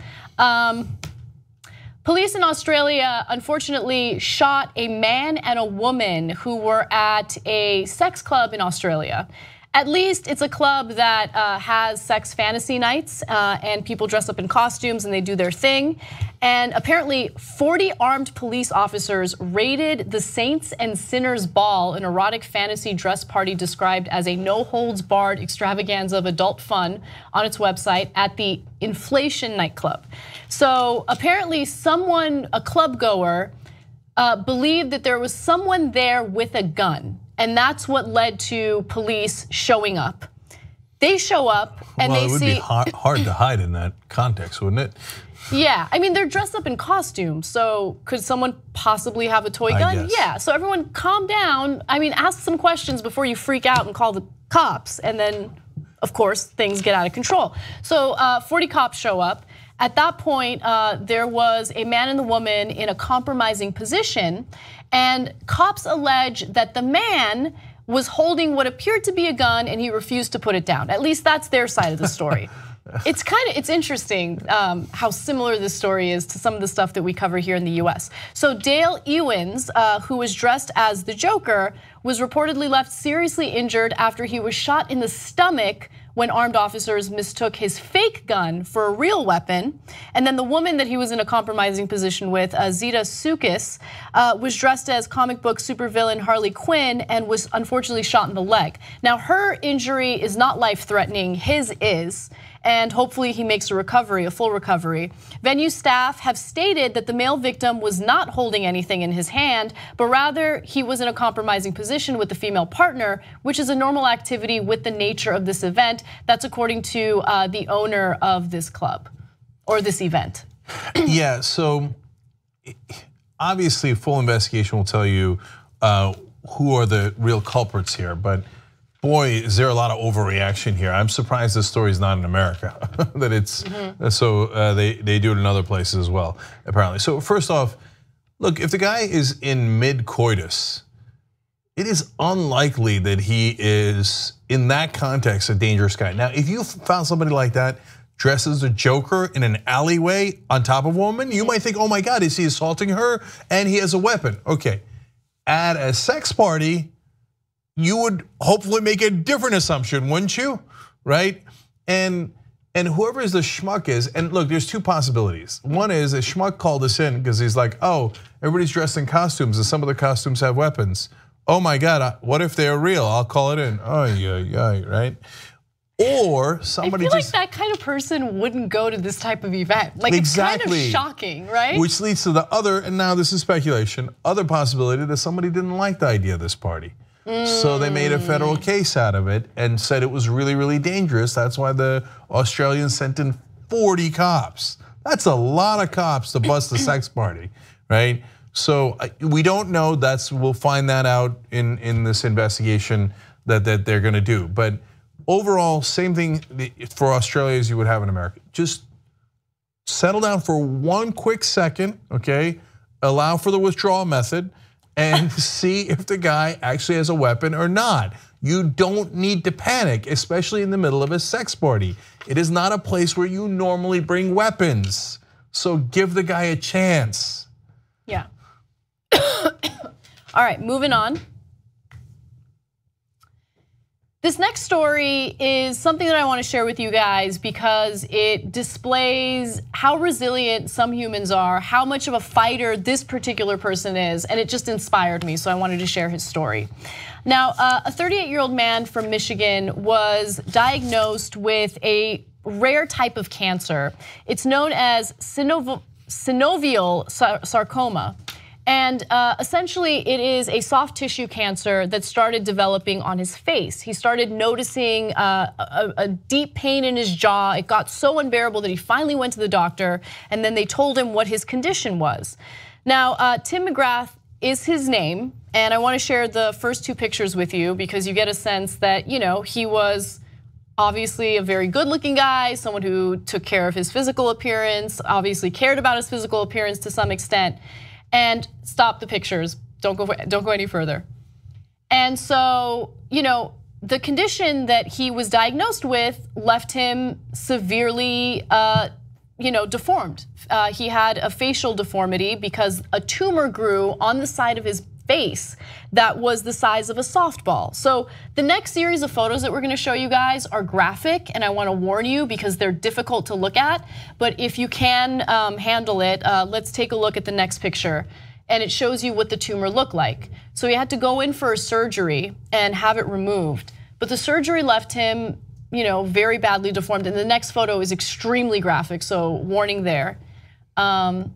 Police in Australia unfortunately shot a man and a woman who were at a sex club in Australia. At least it's a club that has sex fantasy nights and people dress up in costumes and they do their thing. And apparently 40 armed police officers raided the Saints and Sinners Ball, an erotic fantasy dress party described as a no-holds-barred extravaganza of adult fun on its website at the Inflation nightclub. So apparently someone, a club goer, believed that there was someone there with a gun. And that's what led to police showing up. They show up and they see. Well, it would be hard to hide in that context, wouldn't it? Yeah, I mean, they're dressed up in costumes, so could someone possibly have a toy gun? Yeah, so everyone calm down. I mean, ask some questions before you freak out and call the cops, and then, of course, things get out of control. So 40 cops show up. At that point, there was a man and the woman in a compromising position, and cops allege that the man was holding what appeared to be a gun and he refused to put it down. At least that's their side of the story. It's interesting how similar this story is to some of the stuff that we cover here in the US. So Dale Ewins, who was dressed as the Joker, was reportedly left seriously injured after he was shot in the stomach when armed officers mistook his fake gun for a real weapon. And then the woman that he was in a compromising position with, Zita Sukis, was dressed as comic book supervillain Harley Quinn and was unfortunately shot in the leg. Now her injury is not life-threatening, his is. And hopefully he makes a recovery, a full recovery. Venue staff have stated that the male victim was not holding anything in his hand, but rather he was in a compromising position with the female partner, which is a normal activity with the nature of this event. That's according to the owner of this club or this event. Yeah, so obviously a full investigation will tell you who are the real culprits here, but boy, is there a lot of overreaction here. I'm surprised this story is not in America, that it's, so they do it in other places as well, apparently. So first off, look, if the guy is in mid-coitus, it is unlikely that he is, in that context, a dangerous guy. Now, if you found somebody like that dressed as a Joker in an alleyway on top of a woman, you might think, oh my God, is he assaulting her? And he has a weapon. Okay, at a sex party, you would hopefully make a different assumption, wouldn't you? Right? And whoever the schmuck is, and look, there's two possibilities. One is a schmuck called us in because he's like, oh, everybody's dressed in costumes and some of the costumes have weapons. Oh my God, what if they're real? I'll call it in. Oh yeah, right? Or somebody I feel like that kind of person wouldn't go to this type of event. Like exactly. It's kind of shocking, right? Which leads to the other, and now this is speculation, other possibility that somebody didn't like the idea of this party. So they made a federal case out of it and said it was really, really dangerous. That's why the Australians sent in 40 cops. That's a lot of cops to bust a sex party, right? So we don't know, we'll find that out in this investigation that they're gonna do. But overall, same thing for Australia as you would have in America. Just settle down for one quick second, okay? Allow for the withdrawal method and see if the guy actually has a weapon or not. You don't need to panic, especially in the middle of a sex party. It is not a place where you normally bring weapons. So give the guy a chance. Yeah. All right, moving on. This next story is something that I want to share with you guys because it displays how resilient some humans are, how much of a fighter this particular person is, and it just inspired me, so I wanted to share his story. Now, a 38-year-old man from Michigan was diagnosed with a rare type of cancer. It's known as synovial sarcoma. And essentially, it is a soft tissue cancer that started developing on his face. He started noticing a deep pain in his jaw. It got so unbearable that he finally went to the doctor, and then they told him what his condition was. Now, Tim McGrath is his name, and I want to share the first two pictures with you because you get a sense that he was obviously a very good-looking guy, someone who took care of his physical appearance, obviously cared about his physical appearance to some extent, and stop the pictures. Don't go any further. And so, the condition that he was diagnosed with left him severely, deformed. He had a facial deformity because a tumor grew on the side of his face that was the size of a softball. So the next series of photos that we're gonna show you guys are graphic, and I wanna warn you because they're difficult to look at, but if you can handle it, let's take a look at the next picture. And it shows you what the tumor looked like. So he had to go in for a surgery and have it removed. But the surgery left him, very badly deformed. And the next photo is extremely graphic, so warning there. And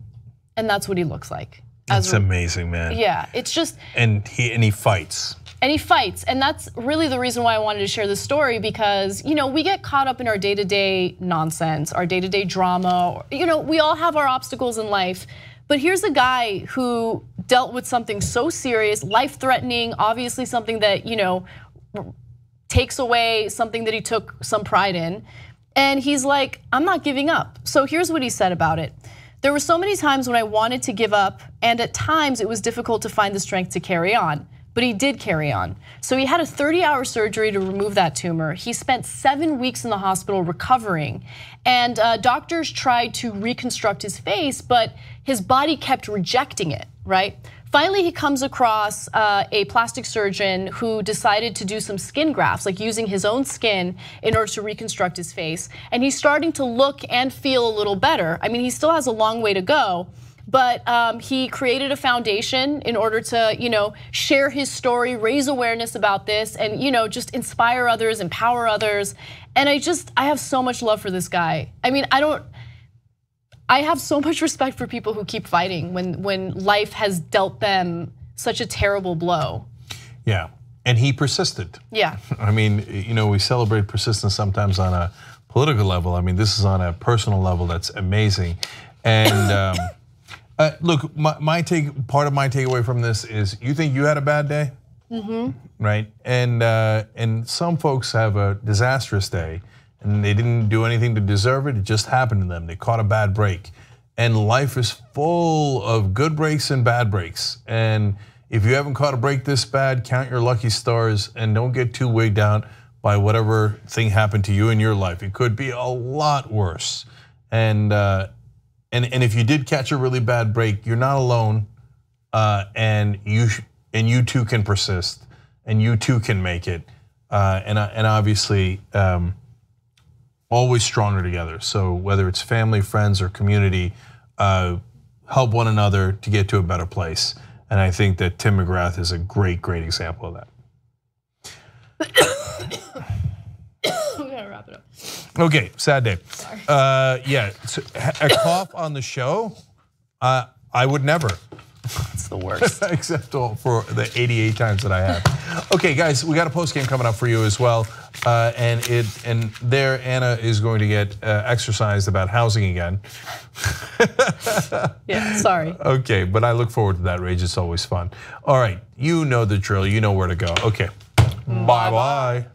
that's what he looks like. That's amazing, man. Yeah, it's just. And he fights. And he fights, and that's really the reason why I wanted to share this story, because we get caught up in our day-to-day nonsense, our day-to-day drama. We all have our obstacles in life. But here's a guy who dealt with something so serious, life-threatening, obviously something that, takes away something that he took some pride in. And he's like, I'm not giving up. So here's what he said about it. There were so many times when I wanted to give up, and at times it was difficult to find the strength to carry on. But he did carry on. So he had a 30-hour surgery to remove that tumor. He spent 7 weeks in the hospital recovering. And doctors tried to reconstruct his face, but his body kept rejecting it, right? Finally, he comes across a plastic surgeon who decided to do some skin grafts, like using his own skin in order to reconstruct his face. And he's starting to look and feel a little better. I mean, he still has a long way to go. But he created a foundation in order to, share his story, raise awareness about this, and just inspire others, empower others. And I have so much love for this guy. I mean, I have so much respect for people who keep fighting when life has dealt them such a terrible blow. Yeah, and he persisted. Yeah. I mean, we celebrate persistence sometimes on a political level. I mean, this is on a personal level that's amazing. And look, part of my takeaway from this is, you think you had a bad day, right? And some folks have a disastrous day, and they didn't do anything to deserve it. It just happened to them. They caught a bad break, and life is full of good breaks and bad breaks. And if you haven't caught a break this bad, count your lucky stars, and don't get too weighed down by whatever thing happened to you in your life. It could be a lot worse. And if you did catch a really bad break, you're not alone, and you too can persist, and you too can make it, and obviously always stronger together. So whether it's family, friends, or community, help one another to get to a better place. And I think that Tim McGrath is a great example of that. We gotta wrap it up. Okay, sad day. Sorry. Yeah, so a cough on the show, I would never. It's the worst. Except for the 88 times that I have. Okay, guys, we got a post game coming up for you as well, and there Anna is going to get exercised about housing again. Yeah, sorry. Okay, but I look forward to that, Rage. It's always fun. All right, you know the drill. You know where to go. Okay, bye-bye.